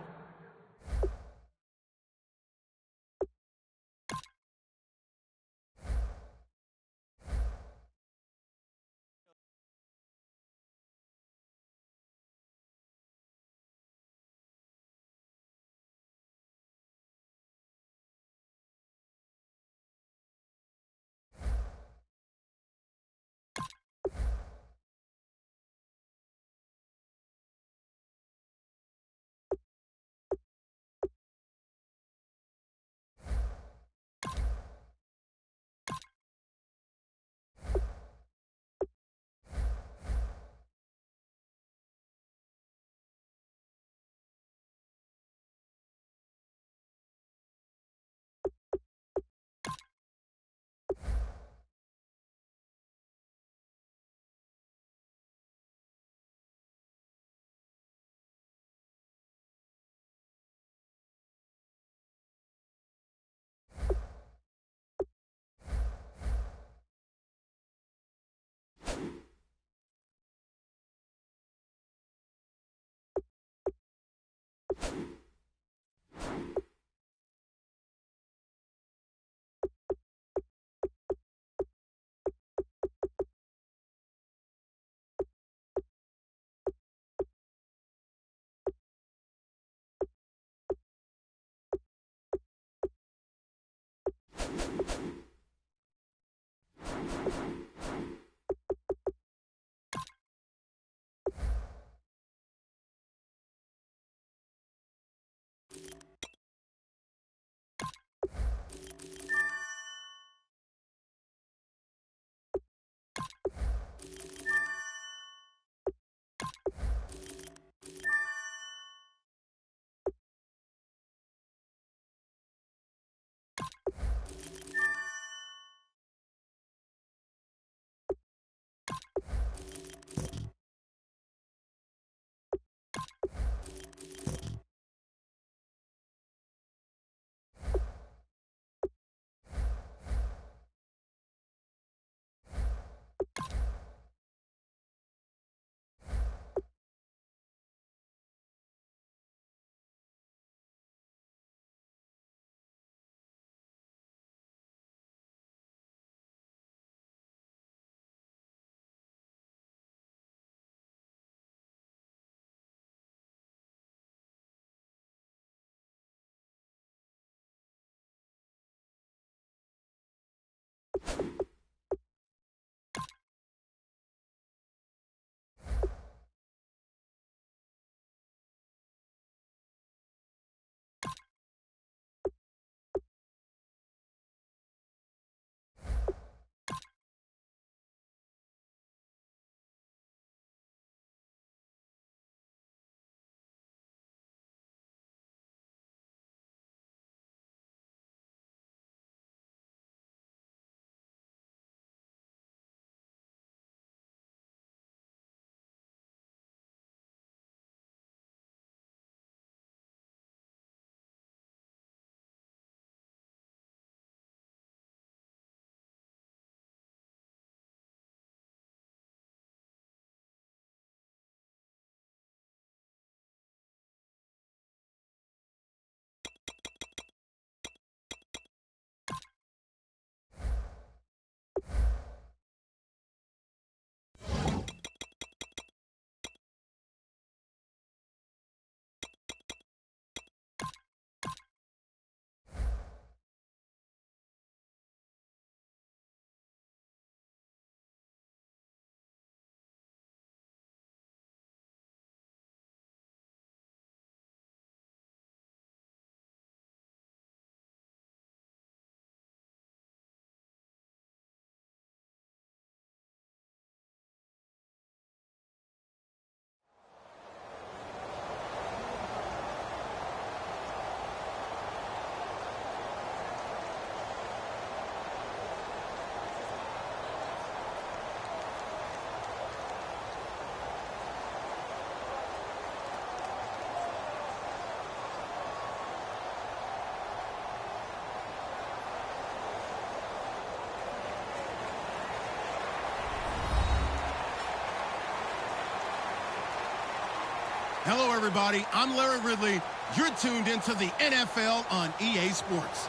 Hello, everybody. I'm Larry Ridley. You're tuned into the NFL on EA Sports.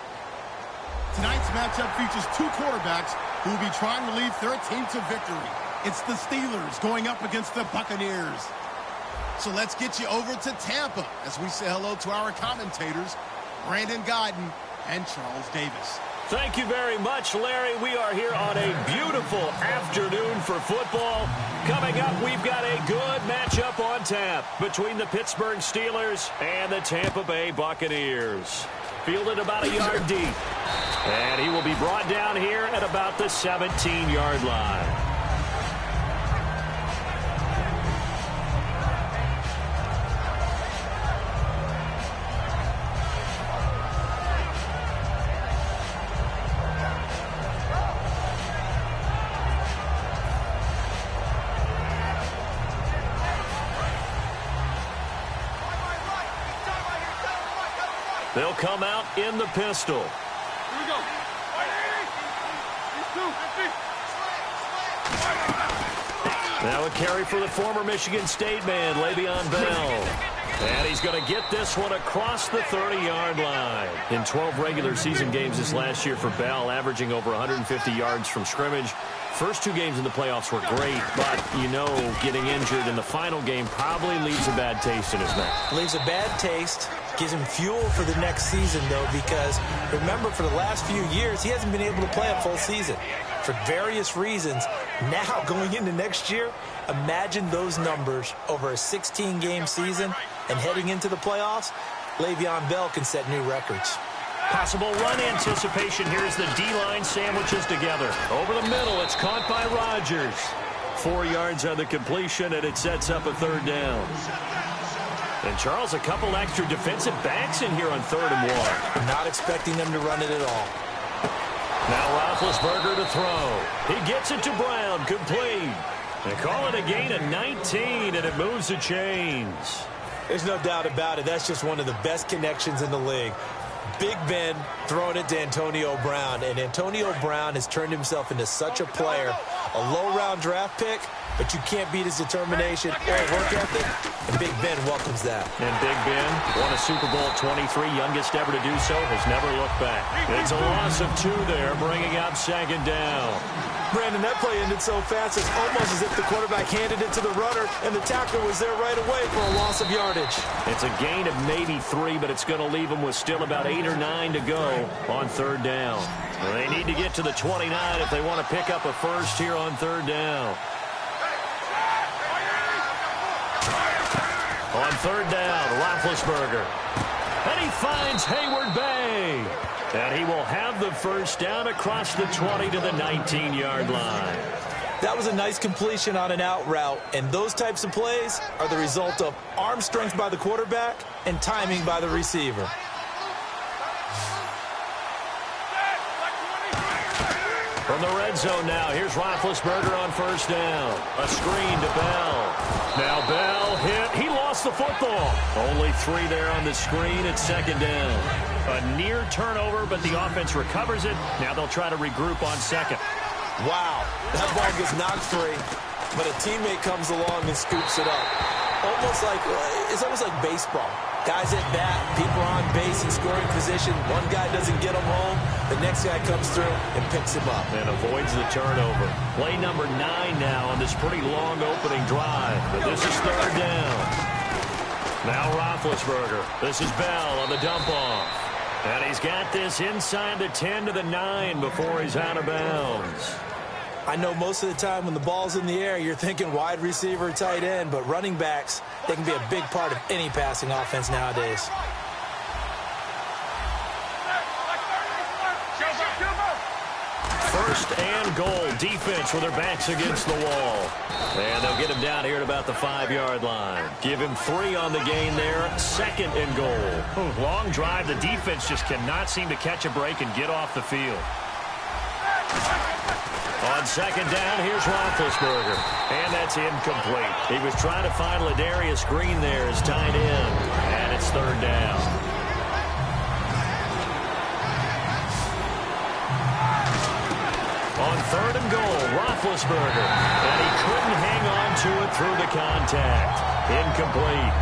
Tonight's matchup features two quarterbacks who will be trying to lead their team to victory. It's the Steelers going up against the Buccaneers. So let's get you over to Tampa as we say hello to our commentators, Brandon Guyton and Charles Davis. Thank you very much, Larry. We are here on a beautiful afternoon for football. Coming up, we've got a good matchup on tap between the Pittsburgh Steelers and the Tampa Bay Buccaneers. Fielded about a yard deep. And he will be brought down here at about the 17-yard line. They'll come out in the pistol. Here we go. Now a carry for the former Michigan State man, Le'Veon Bell. And he's going to get this one across the 30-yard line. In 12 regular season games this last year for Bell, averaging over 150 yards from scrimmage. First two games in the playoffs were great, but, you know, getting injured in the final game probably leaves a bad taste in his mouth. Leaves a bad taste, gives him fuel for the next season, though, because, remember, for the last few years, he hasn't been able to play a full season for various reasons. Now, going into next year, imagine those numbers over a 16-game season and heading into the playoffs. Le'Veon Bell can set new records. Possible run anticipation. Here's the D-line sandwiches together. Over the middle, it's caught by Rodgers. 4 yards on the completion, and it sets up a third down. And, Charles, a couple extra defensive backs in here on 3rd and 1. Not expecting them to run it at all. Now Roethlisberger to throw. He gets it to Brown, complete. They call it a gain of 19, and it moves the chains. There's no doubt about it. That's just one of the best connections in the league. Big Ben throwing it to Antonio Brown, and Antonio Brown has turned himself into such a player. A low-round draft pick, but you can't beat his determination or work ethic, and Big Ben welcomes that. And Big Ben won a Super Bowl at 23, youngest ever to do so, has never looked back. It's a loss of 2 there, bringing up 2nd down. Brandon, that play ended so fast, it's almost as if the quarterback handed it to the runner, and the tackler was there right away for a loss of yardage. It's a gain of maybe 3, but it's going to leave them with still about 8 or 9 to go on 3rd down. Well, they need to get to the 29 if they want to pick up a first here on 3rd down. On 3rd down, Roethlisberger. And he finds Hayward Bay. And he will have the first down across the 20 to the 19-yard line. That was a nice completion on an out route, and those types of plays are the result of arm strength by the quarterback and timing by the receiver. From the red zone now, here's Roethlisberger on 1st down. A screen to Bell. Now Bell hit. He lost the football. Only 3 there on the screen at 2nd down. A near turnover, but the offense recovers it. Now they'll try to regroup on 2nd. Wow, that ball gets knocked free, but a teammate comes along and scoops it up. It's almost like baseball. Guys at bat, people are on base in scoring position. One guy doesn't get him home. The next guy comes through and picks him up. And avoids the turnover. Play number 9 now on this pretty long opening drive. But this is 3rd down. Now Roethlisberger. This is Bell on the dump-off. And he's got this inside the 10 to the 9 before he's out of bounds. I know most of the time when the ball's in the air, you're thinking wide receiver, tight end, but running backs, they can be a big part of any passing offense nowadays. First and goal. Defense with their backs against the wall. And they'll get him down here at about the 5-yard line. Give him 3 on the gain there. 2nd and goal. Long drive. The defense just cannot seem to catch a break and get off the field. On 2nd down, here's Roethlisberger. And that's incomplete. He was trying to find Ladarius Green there as tight end. And it's 3rd down. On 3rd and goal, Roethlisberger. And he couldn't hang on to it through the contact. Incomplete.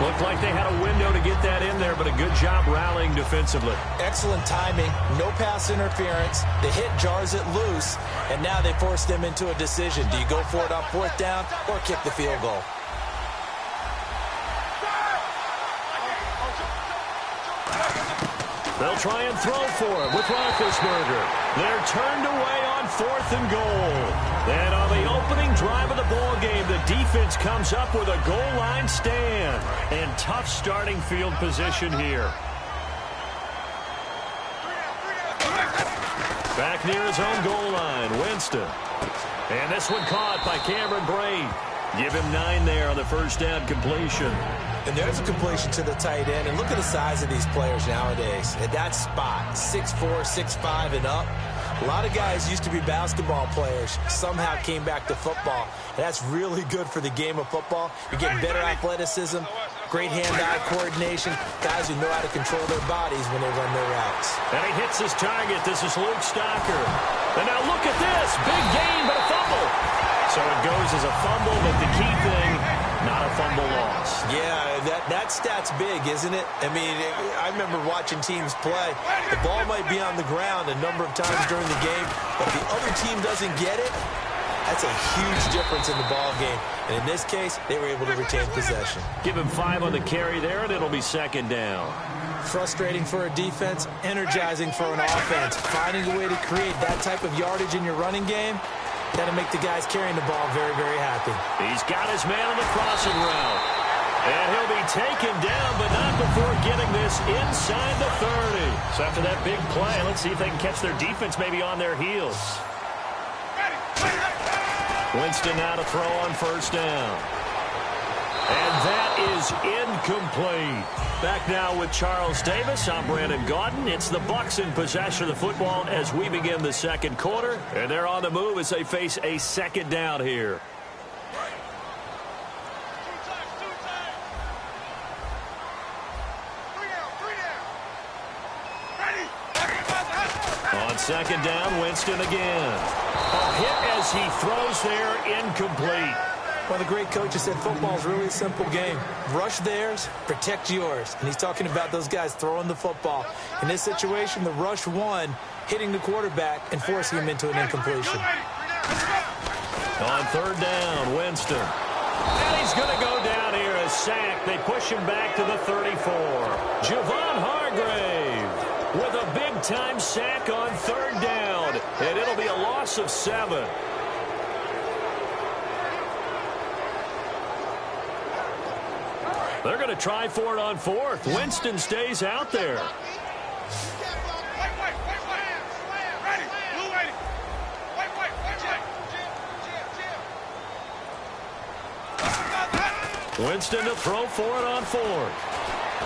Looked like they had a window to get that in there, but a good job rallying defensively. Excellent timing, no pass interference. The hit jars it loose, and now they force them into a decision. Do you go for it on fourth down or kick the field goal? They'll try and throw for it with Roethlisberger. They're turned away on 4th and goal. And on the opening drive of the ball game, the defense comes up with a goal line stand. And tough starting field position here. Back near his own goal line, Winston. And this one caught by Cameron Brate. Give him 9 there on the first down completion. And there's a completion to the tight end. And look at the size of these players nowadays. At that spot, 6'4", 6'5", and up. A lot of guys used to be basketball players, somehow came back to football. And that's really good for the game of football. You're getting better athleticism, great hand-eye coordination, guys who know how to control their bodies when they run their routes. And he hits his target. This is Luke Stocker. And now look at this. Big gain, but a fumble. So it goes as a fumble, but the key thing, not a fumble loss. Yeah, that stat's big, isn't it? I mean, I remember watching teams play. The ball might be on the ground a number of times during the game, but if the other team doesn't get it, that's a huge difference in the ball game. And in this case, they were able to retain possession. Give him 5 on the carry there, and it'll be second down. Frustrating for a defense, energizing for an offense. Finding a way to create that type of yardage in your running game, that'll make the guys carrying the ball very, very happy. He's got his man on the crossing route. And he'll be taken down, but not before getting this inside the 30. So after that big play, let's see if they can catch their defense maybe on their heels. Winston now to throw on first down. And that is incomplete. Back now with Charles Davis. I'm Brandon Gaudin. It's the Bucs in possession of the football as we begin the second quarter. And they're on the move as they face a second down here. On second down, Winston again. A hit as he throws there, incomplete. Well, the great coach said football is really a simple game. Rush theirs, protect yours. And he's talking about those guys throwing the football. In this situation, the rush one, hitting the quarterback and forcing him into an incompletion. On third down, Winston. And he's going to go down here, a sack. They push him back to the 34. Javon Hargrave with a big-time sack on third down. And it'll be a loss of 7. They're going to try for it on fourth. Winston stays out there. Winston to throw for it on fourth.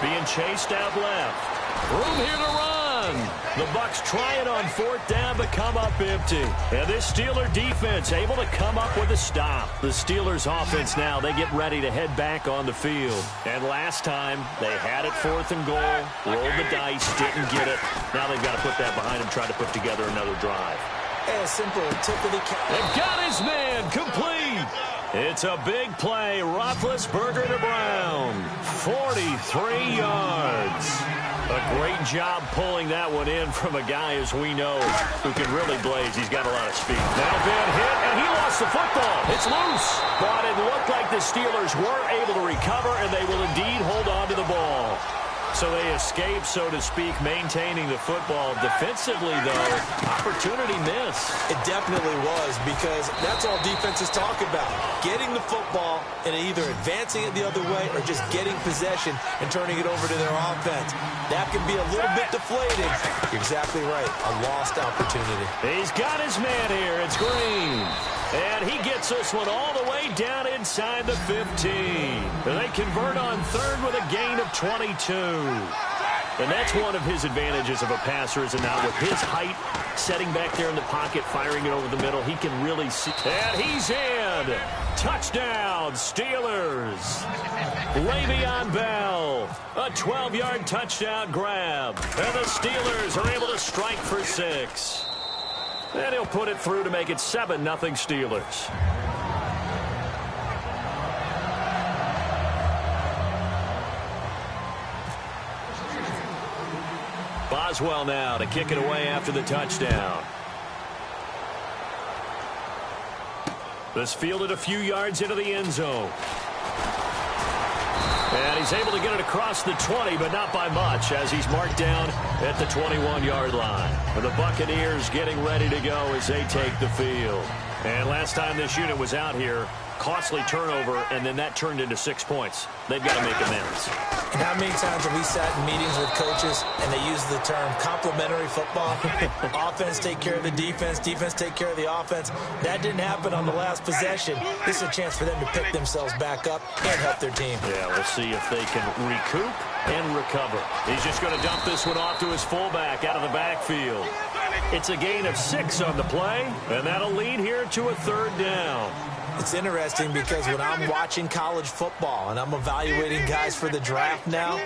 Being chased out left. Room here to run. The Bucs try it on fourth down, but come up empty. And this Steeler defense able to come up with a stop. The Steelers offense now, they get ready to head back on the field. And last time, they had it 4th and goal, rolled the dice, didn't get it. Now they've got to put that behind them, try to put together another drive. And a simple tip of the cap. They've got his man complete. It's a big play. Roethlisberger to Brown. 43 yards. A great job pulling that one in from a guy, as we know, who can really blaze. He's got a lot of speed. Now been hit, and he lost the football. It's loose. But it looked like the Steelers were able to recover, and they will indeed hold on to the ball. So they escape, so to speak, maintaining the football. Defensively, though, opportunity miss. It definitely was, because that's all defenses talk about. Getting the football and either advancing it the other way or just getting possession and turning it over to their offense. That can be a little bit deflated. You're exactly right. A lost opportunity. He's got his man here. It's Green. And he gets this one all the way down inside the 15. And they convert on third with a gain of 22. And that's one of his advantages of a passer, is now with his height, setting back there in the pocket, firing it over the middle, he can really see. And he's in. Touchdown, Steelers. Le'Veon Bell, a 12-yard touchdown grab. And the Steelers are able to strike for 6. And he'll put it through to make it 7-0 Steelers. Boswell now to kick it away after the touchdown. This fielded a few yards into the end zone. And he's able to get it across the 20, but not by much, as he's marked down at the 21-yard line. And the Buccaneers getting ready to go as they take the field. And last time this unit was out here, costly turnover, and then that turned into 6 points. They've got to make amends. And how many times have we sat in meetings with coaches and they use the term complementary football? Offense take care of the defense, defense take care of the offense. That didn't happen on the last possession. This is a chance for them to pick themselves back up and help their team. Yeah, we'll see if they can recoup and recover. He's just going to dump this one off to his fullback out of the backfield. It's a gain of 6 on the play, and that'll lead here to a 3rd down. It's interesting because when I'm watching college football and I'm evaluating guys for the draft now,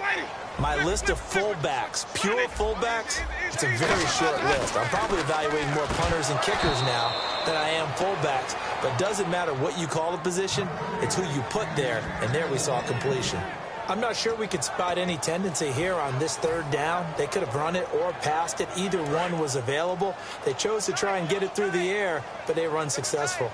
my list of fullbacks, pure fullbacks, it's a very short list. I'm probably evaluating more punters and kickers now than I am fullbacks. But it doesn't matter what you call a position, it's who you put there, and there we saw completion. I'm not sure we could spot any tendency here on this 3rd down. They could have run it or passed it. Either one was available. They chose to try and get it through the air, but they were unsuccessful.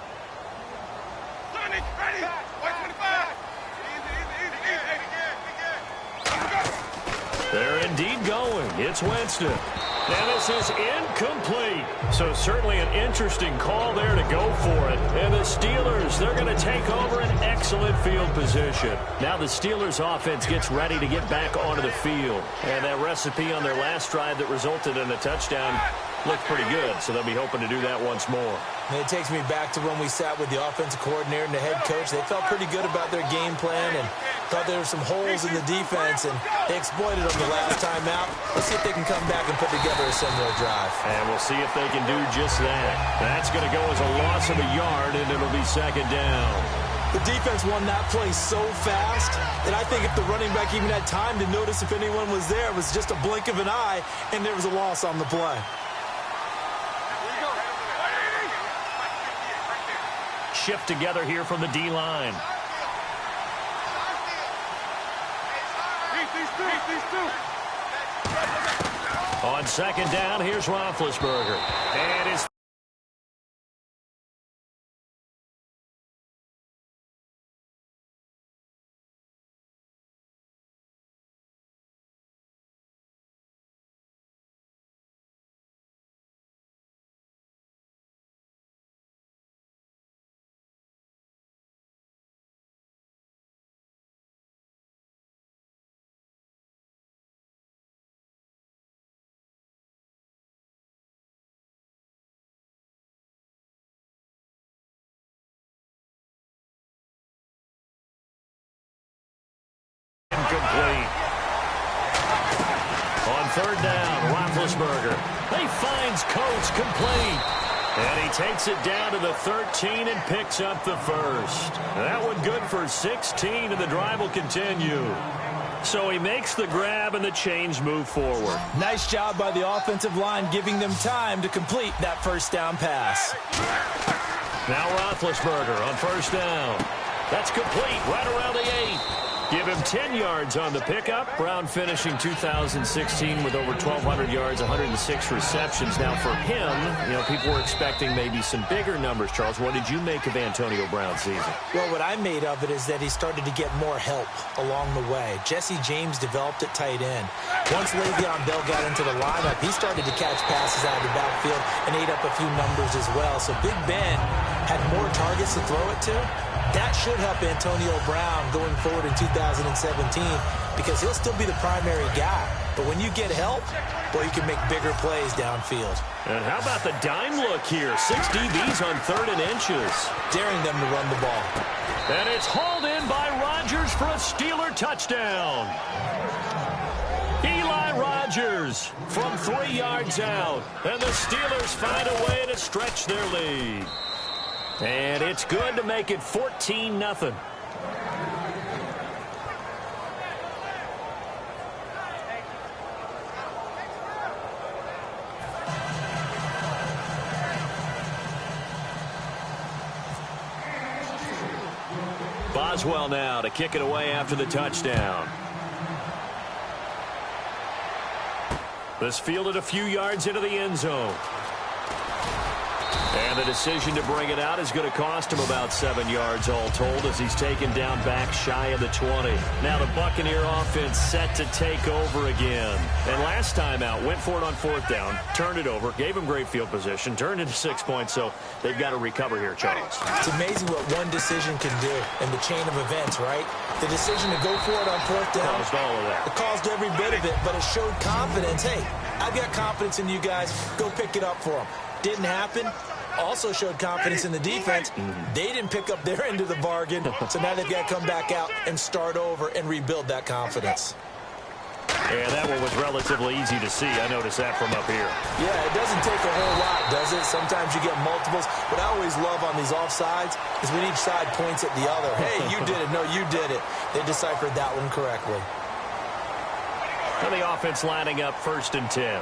They're indeed going. It's Winston. And this is incomplete. So certainly an interesting call there to go for it. And the Steelers, they're going to take over an excellent field position. Now the Steelers offense gets ready to get back onto the field. And that recipe on their last drive that resulted in a touchdown looked pretty good. So they'll be hoping to do that once more. And it takes me back to when we sat with the offensive coordinator and the head coach. They felt pretty good about their game plan and thought there were some holes in the defense, and they exploited them the last time out. Let's see if they can come back and put together a similar drive. And we'll see if they can do just that. That's going to go as a loss of a yard, and it'll be 2nd down. The defense won that play so fast that I think if the running back even had time to notice if anyone was there, it was just a blink of an eye, and there was a loss on the play. Shift together here from the D-line. On 2nd down, here's Roethlisberger. And his incomplete. On 3rd down, Roethlisberger. He finds Coates complete. And he takes it down to the 13 and picks up the 1st. That one good for 16, and the drive will continue. So he makes the grab, and the chains move forward. Nice job by the offensive line giving them time to complete that 1st down pass. Now Roethlisberger on 1st down. That's complete right around the 8. Give him 10 yards on the pickup. Brown finishing 2016 with over 1,200 yards, 106 receptions. Now for him, you know, people were expecting maybe some bigger numbers. Charles, what did you make of Antonio Brown's season? Well, what I made of it is that he started to get more help along the way. Jesse James developed at tight end. Once Le'Veon Bell got into the lineup, he started to catch passes out of the backfield and ate up a few numbers as well. So Big Ben had more targets to throw it to. That should help Antonio Brown going forward in 2017 because he'll still be the primary guy. But when you get help, well, you can make bigger plays downfield. And how about the dime look here? 6 DBs on 3rd and inches. Daring them to run the ball. And it's hauled in by Rodgers for a Steeler touchdown. Eli Rodgers from 3 yards out. And the Steelers find a way to stretch their lead. And it's good to make it 14-0. Boswell now to kick it away after the touchdown. This fielded a few yards into the end zone. And the decision to bring it out is going to cost him about 7 yards all told as he's taken down back shy of the 20. Now the Buccaneer offense set to take over again. And last time out, went for it on 4th down, turned it over, gave him great field position, turned into 6 points, so they've got to recover here, Charles. It's amazing what one decision can do in the chain of events, right? The decision to go for it on 4th down. Caused all of that. It caused every bit of it, but it showed confidence. Hey, I've got confidence in you guys. Go pick it up for them. Didn't happen. Also showed confidence in the defense. They didn't pick up their end of the bargain, so now they've got to come back out and start over and rebuild that confidence. Yeah, that one was relatively easy to see. I noticed that from up here. Yeah, it doesn't take a whole lot, does it? Sometimes you get multiples. What I always love on these offsides is when each side points at the other. Hey, you did it. No, you did it. They deciphered that one correctly. And the offense lining up 1st and 10.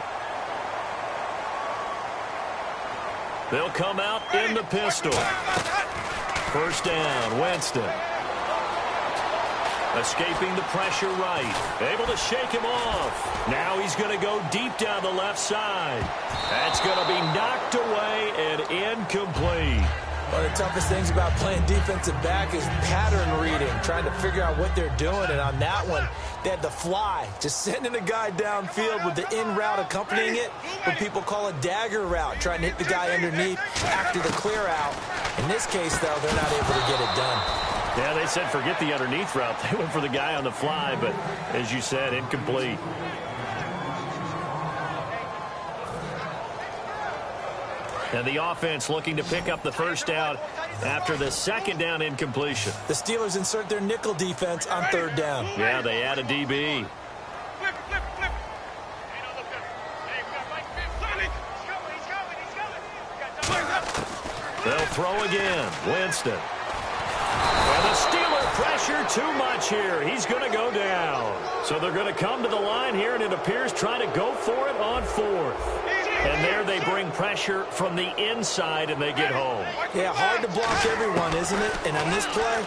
They'll come out in the pistol. 1st down, Winston. Escaping the pressure right. Able to shake him off. Now he's going to go deep down the left side. That's going to be knocked away and incomplete. One of the toughest things about playing defensive back is pattern reading, trying to figure out what they're doing. And on that one, they had the fly, just sending a guy downfield with the in route accompanying it, what people call a dagger route, trying to hit the guy underneath after the clear out. In this case, though, they're not able to get it done. Yeah, they said forget the underneath route. They went for the guy on the fly, but as you said, incomplete. And the offense looking to pick up the 1st down after the 2nd down incompletion. The Steelers insert their nickel defense on 3rd down. Yeah, they add a DB. They'll throw again. Winston. And the Steeler pressure too much here. He's going to go down. So they're going to come to the line here, and it appears trying to go for it on 4th. And there they bring pressure from the inside, and they get home. Yeah, hard to block everyone, isn't it? And on this play,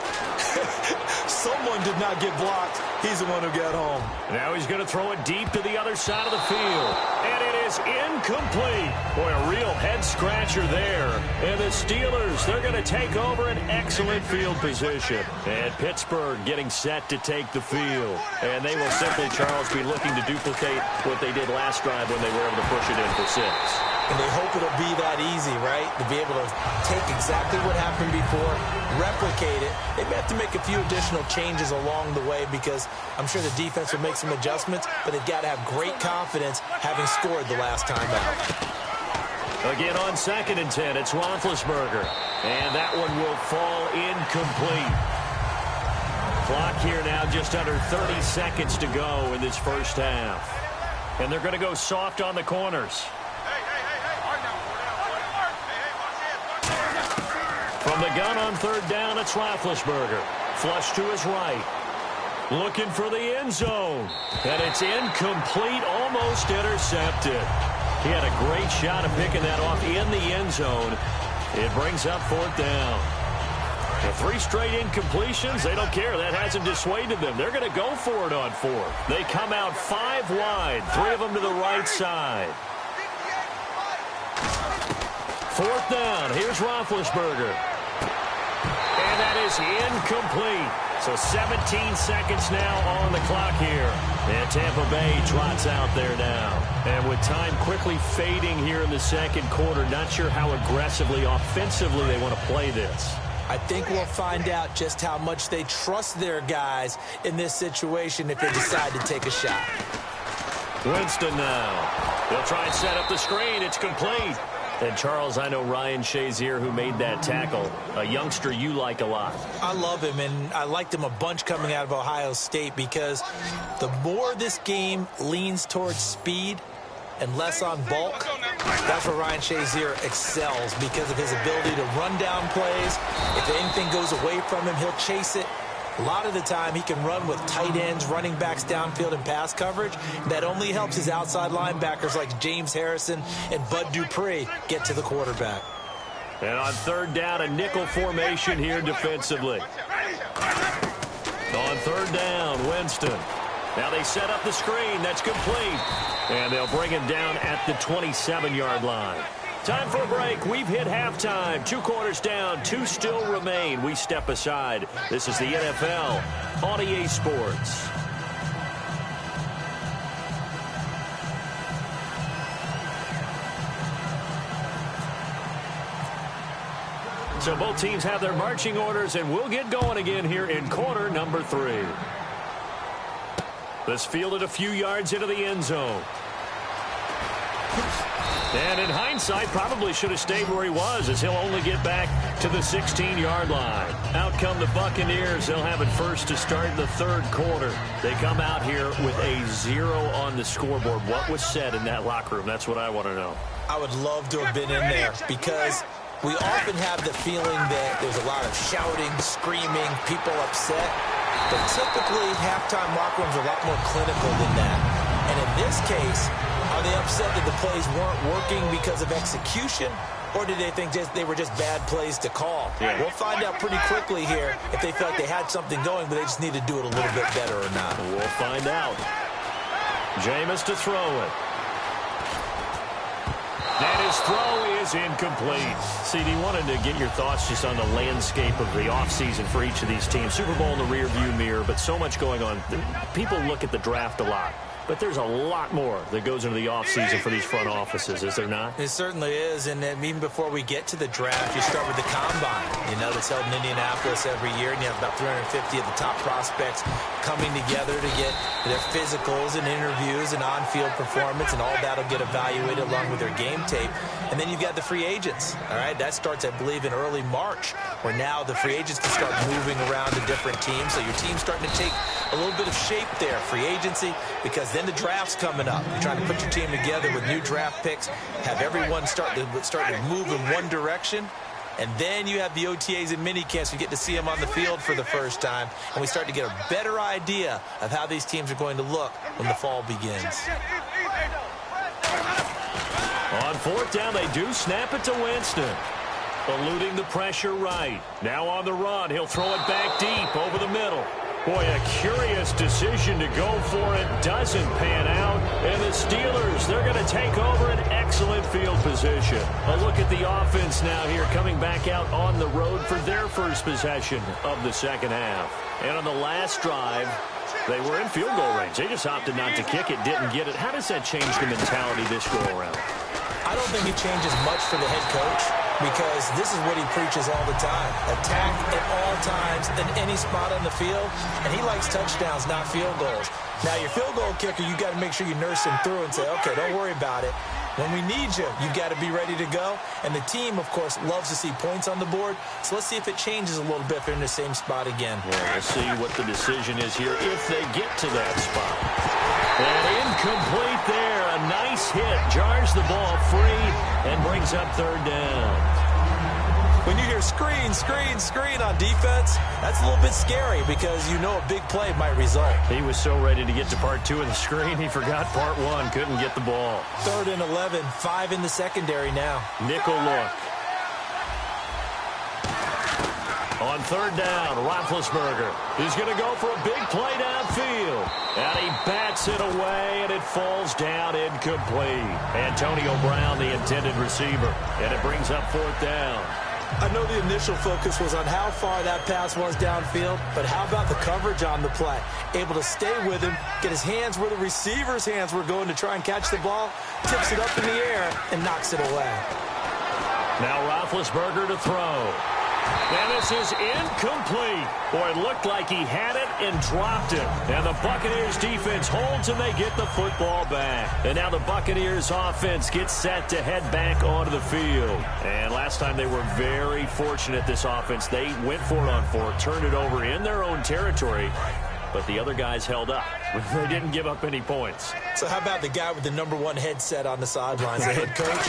someone did not get blocked. He's the one who got home. Now he's going to throw it deep to the other side of the field. And it is incomplete. Boy, a real head-scratcher there. And the Steelers, they're going to take over an excellent field position. And Pittsburgh getting set to take the field. And they will simply, Charles, be looking to duplicate what they did last drive when they were able to push it in for 6. And they hope it'll be that easy, right? To be able to take exactly what happened before, replicate it. They may have to make a few additional changes along the way because I'm sure the defense will make some adjustments, but they've got to have great confidence having scored the last time out. Again on 2nd and 10, it's Roethlisberger. And that one will fall incomplete. Clock here now just under 30 seconds to go in this 1st half. And they're going to go soft on the corners. From the gun on 3rd down, it's Roethlisberger. Flush to his right. Looking for the end zone. And it's incomplete, almost intercepted. He had a great shot of picking that off in the end zone. It brings up 4th down. The 3 straight incompletions, they don't care. That hasn't dissuaded them. They're going to go for it on 4th. They come out 5 wide, 3 of them to the right side. 4th down, here's Roethlisberger. And that is incomplete. So 17 seconds now on the clock here. And Tampa Bay trots out there now. And with time quickly fading here in the 2nd quarter, not sure how aggressively, offensively they want to play this. I think we'll find out just how much they trust their guys in this situation if they decide to take a shot. Winston now. They'll try and set up the screen. It's complete. And, Charles, I know Ryan Shazier, who made that tackle, a youngster you like a lot. I love him, and I liked him a bunch coming out of Ohio State because the more this game leans towards speed and less on bulk, that's where Ryan Shazier excels because of his ability to run down plays. If anything goes away from him, he'll chase it. A lot of the time, he can run with tight ends, running backs downfield and pass coverage. That only helps his outside linebackers like James Harrison and Bud Dupree get to the quarterback. And on 3rd down, a nickel formation here defensively. On 3rd down, Winston. Now they set up the screen. That's complete. And they'll bring him down at the 27-yard line. Time for a break. We've hit halftime. 2 quarters down. 2 still remain. We step aside. This is the NFL on EA Sports. So both teams have their marching orders, and we'll get going again here in quarter number 3. This fielded a few yards into the end zone. And in hindsight, probably should have stayed where he was, as he'll only get back to the 16-yard line. Out come the Buccaneers. They'll have it first to start the 3rd quarter. They come out here with a 0 on the scoreboard. What was said in that locker room? That's what I want to know. I would love to have been in there because we often have the feeling that there's a lot of shouting, screaming, people upset. But typically, halftime locker rooms are a lot more clinical than that. And in this case, are they upset that the plays weren't working because of execution? Or did they think they were just bad plays to call? Yeah. We'll find out pretty quickly here if they felt they had something going, but they just need to do it a little bit better or not. We'll find out. Jameis to throw it. And his throw is incomplete. CD, wanted to get your thoughts just on the landscape of the offseason for each of these teams. Super Bowl in the rearview mirror, but so much going on. People look at the draft a lot. But there's a lot more that goes into the offseason for these front offices, is there not? It certainly is, and even before we get to the draft, you start with the Combine. You know, that's held in Indianapolis every year, and you have about 350 of the top prospects coming together to get their physicals and interviews and on-field performance, and all that will get evaluated along with their game tape. And then you've got the free agents, all right? That starts, I believe, in early March, where now the free agents can start moving around to different teams, so your team's starting to take a little bit of shape there, free agency, because then the draft's coming up. You're trying to put your team together with new draft picks, have everyone start to move in one direction, and then you have the OTAs and mini camps. You get to see them on the field for the first time, and we start to get a better idea of how these teams are going to look when the fall begins. On 4th down, they do snap it to Winston. Eluding the pressure right. Now on the run, he'll throw it back deep over the middle. Boy, a curious decision to go for it. Doesn't pan out. And the Steelers, they're going to take over an excellent field position. A look at the offense now here, coming back out on the road for their first possession of the second half. And on the last drive, they were in field goal range. They just opted not to kick it, didn't get it. How does that change the mentality this go around? I don't think it changes much for the head coach, because this is what he preaches all the time. Attack at all times in any spot on the field, and he likes touchdowns, not field goals. Now, your field goal kicker, you got to make sure you nurse him through and say, okay, don't worry about it. When we need you, you've got to be ready to go. And the team, of course, loves to see points on the board. So let's see if it changes a little bit if they're in the same spot again. Yeah, we'll see what the decision is here if they get to that spot. And incomplete there. A nice hit. Jars the ball free and brings up 3rd down. When you hear screen, screen, screen on defense, that's a little bit scary because you know a big play might result. He was so ready to get to part 2 of the screen, he forgot part 1, couldn't get the ball. 3rd and 11, 5 in the secondary now. Nickel look. On 3rd down, Roethlisberger is going to go for a big play downfield. And he bats it away, and it falls down incomplete. Antonio Brown, the intended receiver. And it brings up 4th down. I know the initial focus was on how far that pass was downfield, but how about the coverage on the play? Able to stay with him, get his hands where the receiver's hands were going to try and catch the ball, tips it up in the air, and knocks it away. Now Roethlisberger to throw. And this is incomplete. Boy, it looked like he had it and dropped it. And the Buccaneers defense holds and they get the football back. And now the Buccaneers offense gets set to head back onto the field. And last time they were very fortunate, this offense. They went for it on 4, turned it over in their own territory. But the other guys held up. They didn't give up any points. So how about the guy with the #1 headset on the sidelines, the head coach?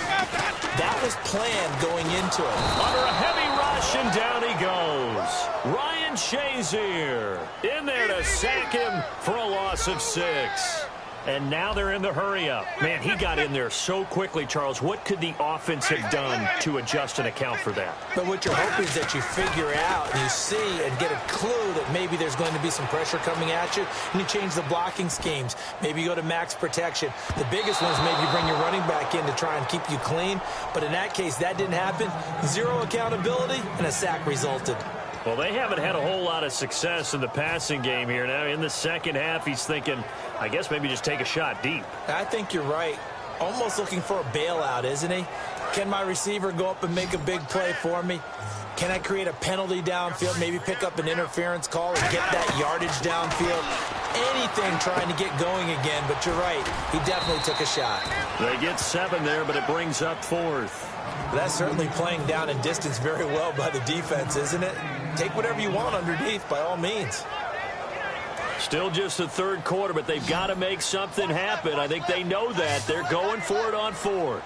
That was planned going into it. Under a heavy rush, and down he goes. Ryan Shazier in there to sack him for a loss of 6. And now they're in the hurry-up. Man, he got in there so quickly, Charles. What could the offense have done to adjust and account for that? But what you're hoping is that you figure out and you see and get a clue that maybe there's going to be some pressure coming at you, and you change the blocking schemes. Maybe you go to max protection. The biggest one is maybe you bring your running back in to try and keep you clean. But in that case, that didn't happen. Zero accountability, and a sack resulted. Well, they haven't had a whole lot of success in the passing game here. Now, in the second half, he's thinking, I guess maybe just take a shot deep. I think you're right. Almost looking for a bailout, isn't he? Can my receiver go up and make a big play for me? Can I create a penalty downfield, maybe pick up an interference call and get that yardage downfield? Anything trying to get going again, but you're right. He definitely took a shot. They get 7 there, but it brings up 4th. That's certainly playing down in distance very well by the defense, isn't it? Take whatever you want underneath, by all means. Still just the third quarter, but they've got to make something happen. I think they know that. They're going for it on 4th.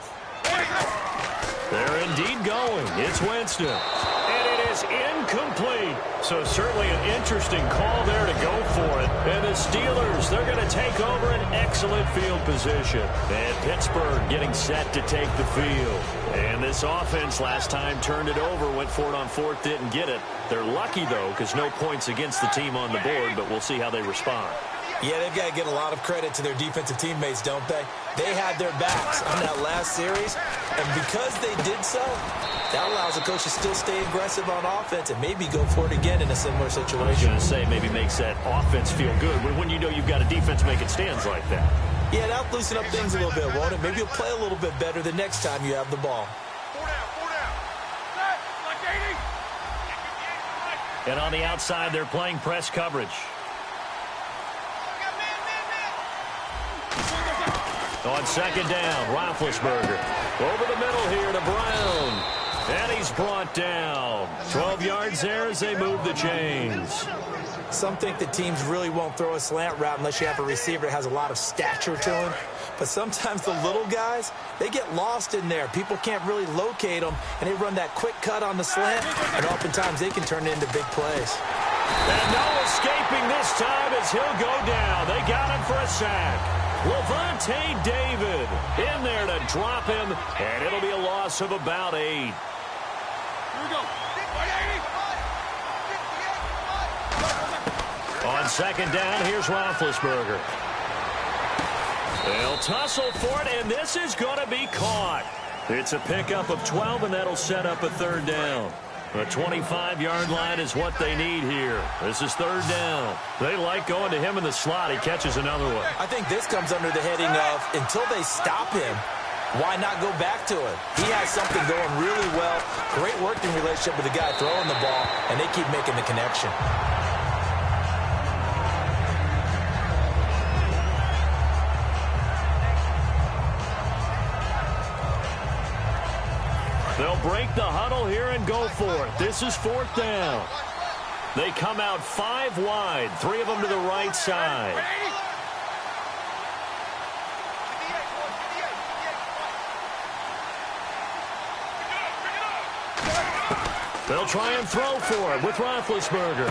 They're indeed going. It's Winston. And it is incomplete. So certainly an interesting call there to go for it. And the Steelers, they're going to take over an excellent field position. And Pittsburgh getting set to take the field. And this offense last time turned it over, went for it on 4th, didn't get it. They're lucky, though, because no points against the team on the board, but we'll see how they respond. Yeah, they've got to get a lot of credit to their defensive teammates, don't they? They had their backs on that last series, and because they did so, that allows the coach to still stay aggressive on offense and maybe go for it again in a similar situation. I was going to say maybe makes that offense feel good when you know you've got a defense making stands like that. Yeah, that'll loosen up things a little bit, won't it? Maybe you'll play a little bit better the next time you have the ball. 4 down. Set, like 80. And on the outside, they're playing press coverage. On second down, Roethlisberger. Over the middle here to Brown. And he's brought down. 12 yards there as they move the chains. Some think that teams really won't throw a slant route unless you have a receiver that has a lot of stature to him. But sometimes the little guys, they get lost in there. People can't really locate them, and they run that quick cut on the slant, and oftentimes they can turn it into big plays. And no escaping this time as he'll go down. They got him for a sack. Levante David in there to drop him, and it'll be a loss of about 8. Here we go. On second down, here's Roethlisberger. They'll tussle for it, and this is going to be caught. It's a pickup of 12, and that'll set up a third down. The 25-yard line is what they need here. This is third down. They like going to him in the slot. He catches another one. I think this comes under the heading of until they stop him, why not go back to it? He has something going really well. Great working relationship with the guy throwing the ball, and they keep making the connection. They'll break the huddle here and go for it. This is 4th down. They come out 5 wide, 3 of them to the right side. They'll try and throw for it with Roethlisberger.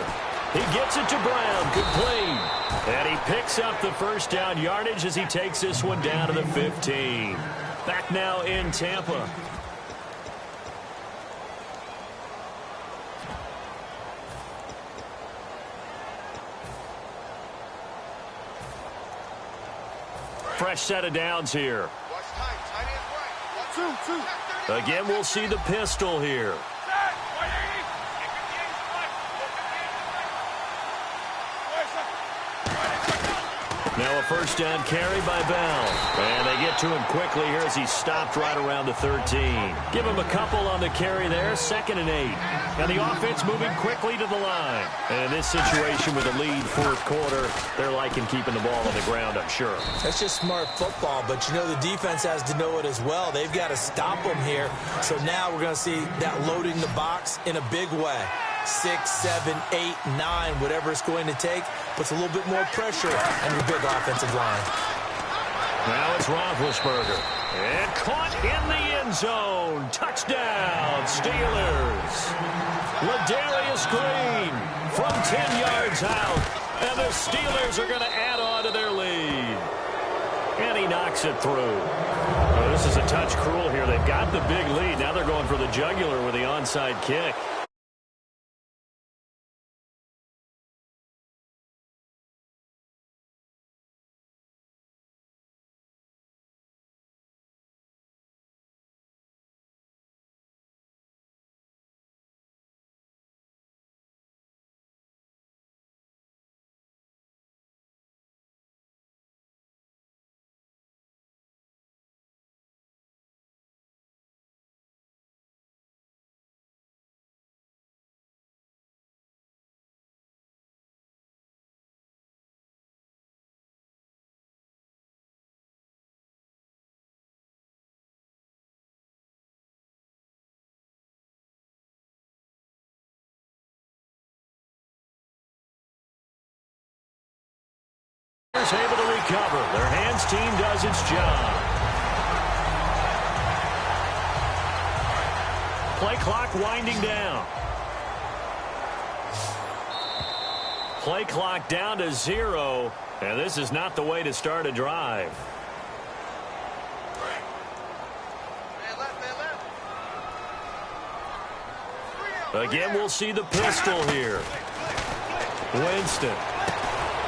He gets it to Brown, complete. And he picks up the first down yardage as he takes this one down to the 15. Back now in Tampa. Fresh set of downs here. Again, we'll see the pistol here. Now a first down carry by Bell. And they get to him quickly here as he's stopped right around the 13. Give him a couple on the carry there, 2nd and 8. And the offense moving quickly to the line. And in this situation with a lead 4th quarter, they're liking keeping the ball on the ground, I'm sure. That's just smart football, but you know the defense has to know it as well. They've got to stop them here. So now we're going to see that loading the box in a big way. 6, 7, 8, 9, whatever it's going to take, puts a little bit more pressure on your big offensive line. Now it's Roethlisberger. And caught in the end zone. Touchdown, Steelers. Ladarius Green from 10 yards out. And the Steelers are going to add on to their lead. he knocks it through. Oh, this is a touch cruel here. They've got the big lead. Now they're going for the jugular with the onside kick. Able to recover. Their hands team does its job. Play clock winding down. Play clock down to 0, and this is not the way to start a drive. Again, we'll see the pistol here. Winston.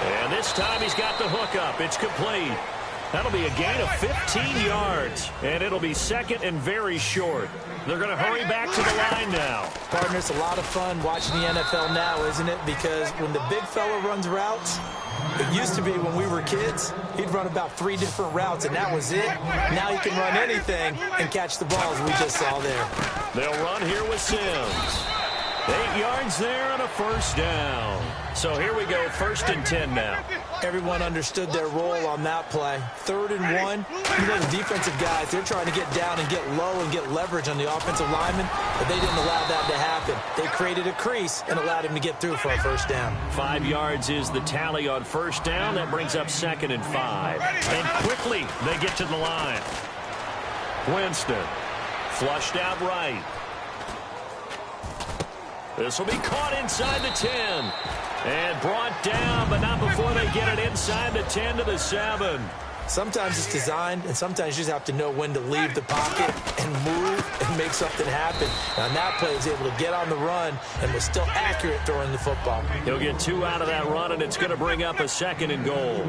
And this time he's got the hook up. It's complete. That'll be a gain of 15 yards. And it'll be second and very short. They're going to hurry back to the line now. Partner, it's a lot of fun watching the NFL now, isn't it? Because when the big fella runs routes, it used to be when we were kids, he'd run about 3 different routes, and that was it. Now he can run anything and catch the balls we just saw there. They'll run here with Sims. 8 yards there and a first down. So here we go, 1st and 10 now. Everyone understood their role on that play. 3rd and 1. You know, the defensive guys, they're trying to get down and get low and get leverage on the offensive lineman, but they didn't allow that to happen. They created a crease and allowed him to get through for a first down. 5 yards is the tally on first down. That brings up 2nd and 5. And quickly they get to the line. Winston flushed out right. This will be caught inside the 10. And brought down, but not before they get it inside the 10 to the 7. Sometimes it's designed, and sometimes you just have to know when to leave the pocket and move and make something happen. Now, that play was able to get on the run and was still accurate throwing the football. He'll get 2 out of that run, and it's going to bring up a 2nd and goal.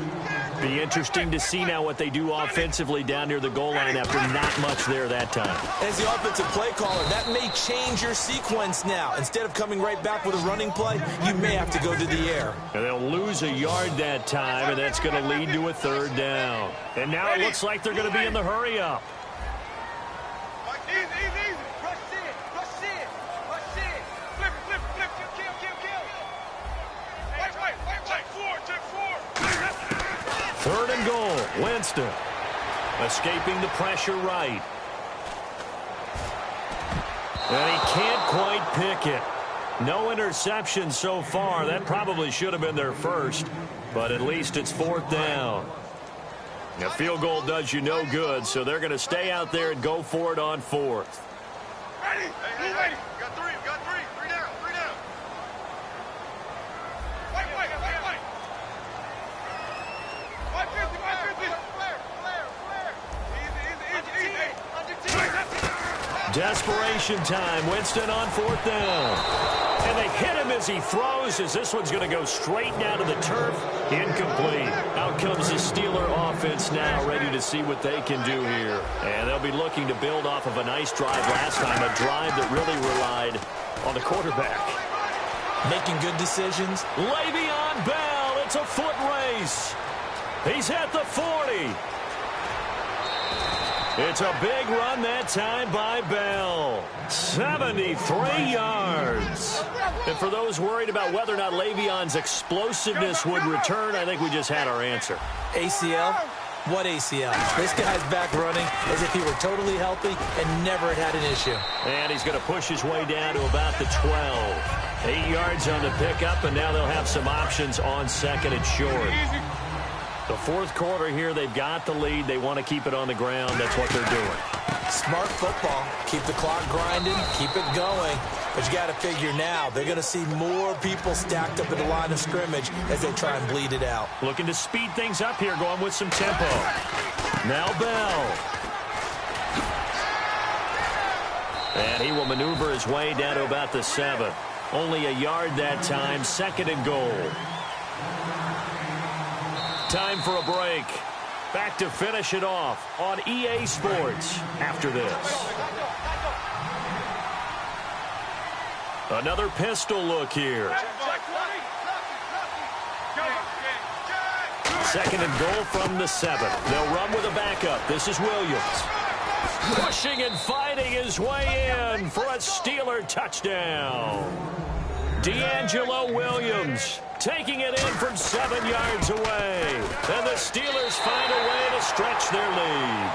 Be interesting to see now what they do offensively down near the goal line after not much there that time. As the offensive play caller, that may change your sequence now. Instead of coming right back with a running play, you may have to go to the air. And they'll lose a yard that time, and that's going to lead to a 3rd down. And now it looks like they're going to be in the hurry-up. Easy. Rush in. Flip, kill. Wait. Check 4. 3rd and goal. Winston escaping the pressure right. And he can't quite pick it. No interception so far. That probably should have been their first, but at least it's 4th down. A field goal does you no good, so they're going to stay out there and go for it on 4th. Ready. Hey. Got 3 down. Wait. 550. Easy. Desperation time. Winston on 4th down. And they hit him as he throws, as this one's going to go straight down to the turf. Incomplete. Out comes the Steeler offense now, ready to see what they can do here. And they'll be looking to build off of a nice drive last time, a drive that really relied on the quarterback. Making good decisions. Le'Veon Bell, it's a foot race. He's at the 40. It's a big run that time by Bell. 73 yards. And for those worried about whether or not Le'Veon's explosiveness would return, I think we just had our answer. ACL? What ACL? This guy's back running as if he were totally healthy and never had an issue. And he's going to push his way down to about the 12. 8 yards on the pickup, and now they'll have some options on 2nd and short. The 4th quarter here, they've got the lead. They want to keep it on the ground. That's what they're doing. Smart football. Keep the clock grinding. Keep it going. But you got to figure now, they're going to see more people stacked up at the line of scrimmage as they try and bleed it out. Looking to speed things up here, going with some tempo. Now Bell. And he will maneuver his way down to about the 7. Only a yard that time, 2nd and goal. Time for a break. Back to finish it off on EA Sports after this. Another pistol look here. 2nd and goal from the 7. They'll run with a backup. This is Williams. Pushing and fighting his way in for a Steeler touchdown. D'Angelo Williams taking it in from 7 yards away. And the Steelers find a way to stretch their lead.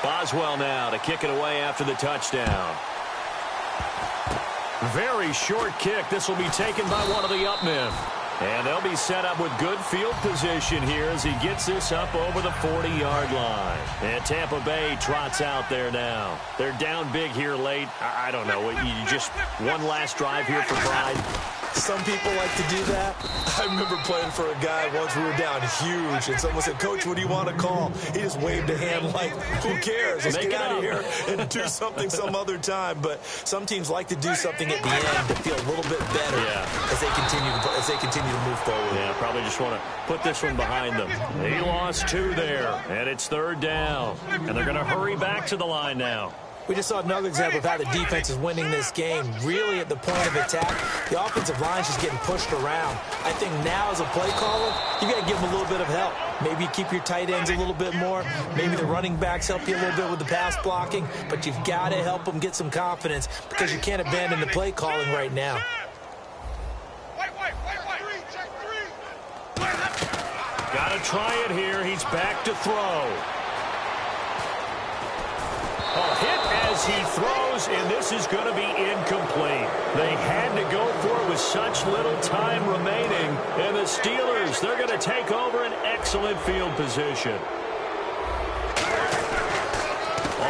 Boswell now to kick it away after the touchdown. Very short kick. This will be taken by one of the up men. And they'll be set up with good field position here as he gets this up over the 40-yard line. And Tampa Bay trots out there now. They're down big here late. I don't know. You just one last drive here for pride. Some people like to do that. I remember playing for a guy once. We were down huge, and someone said, "Coach, what do you want to call?" He just waved a hand like, "Who cares? Let's get out of here and do something some other time." But some teams like to do something at the end to feel a little bit better as they continue to move forward. Yeah, probably just want to put this one behind them. He lost 2 there, and it's 3rd down. And they're going to hurry back to the line now. We just saw another example of how the defense is winning this game. Really at the point of attack, the offensive line's just getting pushed around. I think now as a play caller, you got to give them a little bit of help. Maybe you keep your tight ends a little bit more. Maybe the running backs help you a little bit with the pass blocking. But you've got to help them get some confidence because you can't abandon the play calling right now. Got to try it here. He's back to throw. A hit as he throws, and this is going to be incomplete. They had to go for it with such little time remaining. And the Steelers, they're going to take over an excellent field position.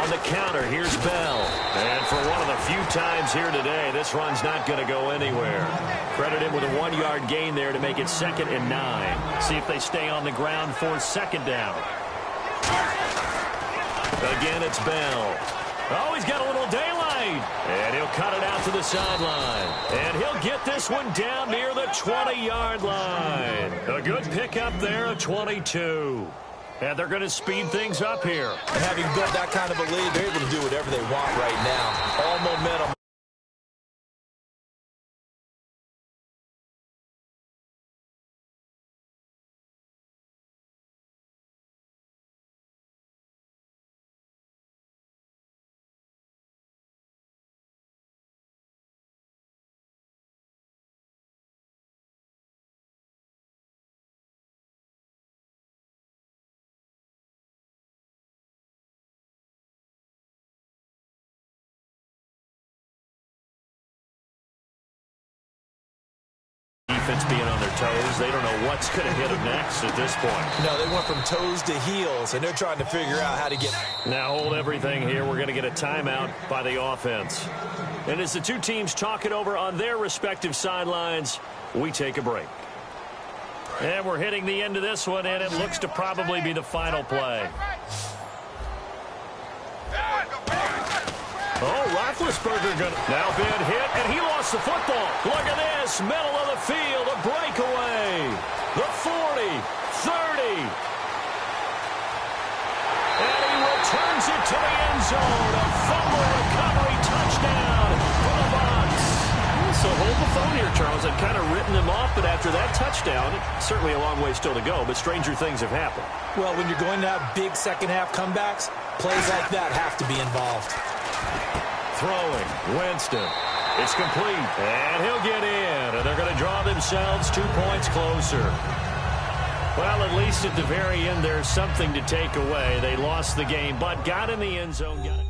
On the counter, here's Bell. And for one of the few times here today, this run's not going to go anywhere. Credit him with a 1-yard gain there to make it 2nd and 9. See if they stay on the ground for 2nd down. Again, it's Bell. Oh, he's got a little daylight. And he'll cut it out to the sideline. And he'll get this one down near the 20-yard line. A good pickup there of 22. And they're going to speed things up here. And having built that kind of a lead, they're able to do whatever they want right now. All momentum. Defense being on their toes. They don't know what's going to hit them next at this point. No, they went from toes to heels, and they're trying to figure out how to get... Now hold everything here. We're going to get a timeout by the offense. And as the two teams talk it over on their respective sidelines, we take a break. And we're hitting the end of this one, and it looks to probably be the final play. Oh, Roethlisberger now been hit, and he lost the football. Look at this, middle of the field, a breakaway. The 40, 30. And he returns it to the end zone. A fumble recovery touchdown for the Bucs. So hold the phone here, Charles. I've kind of written them off, but after that touchdown, certainly a long way still to go, but stranger things have happened. Well, when you're going to have big second-half comebacks, plays like that have to be involved. Throwing, Winston. It's complete, and he'll get in, and they're going to draw themselves 2 points closer. Well, at least at the very end, there's something to take away. They lost the game, but got in the end zone. Got it.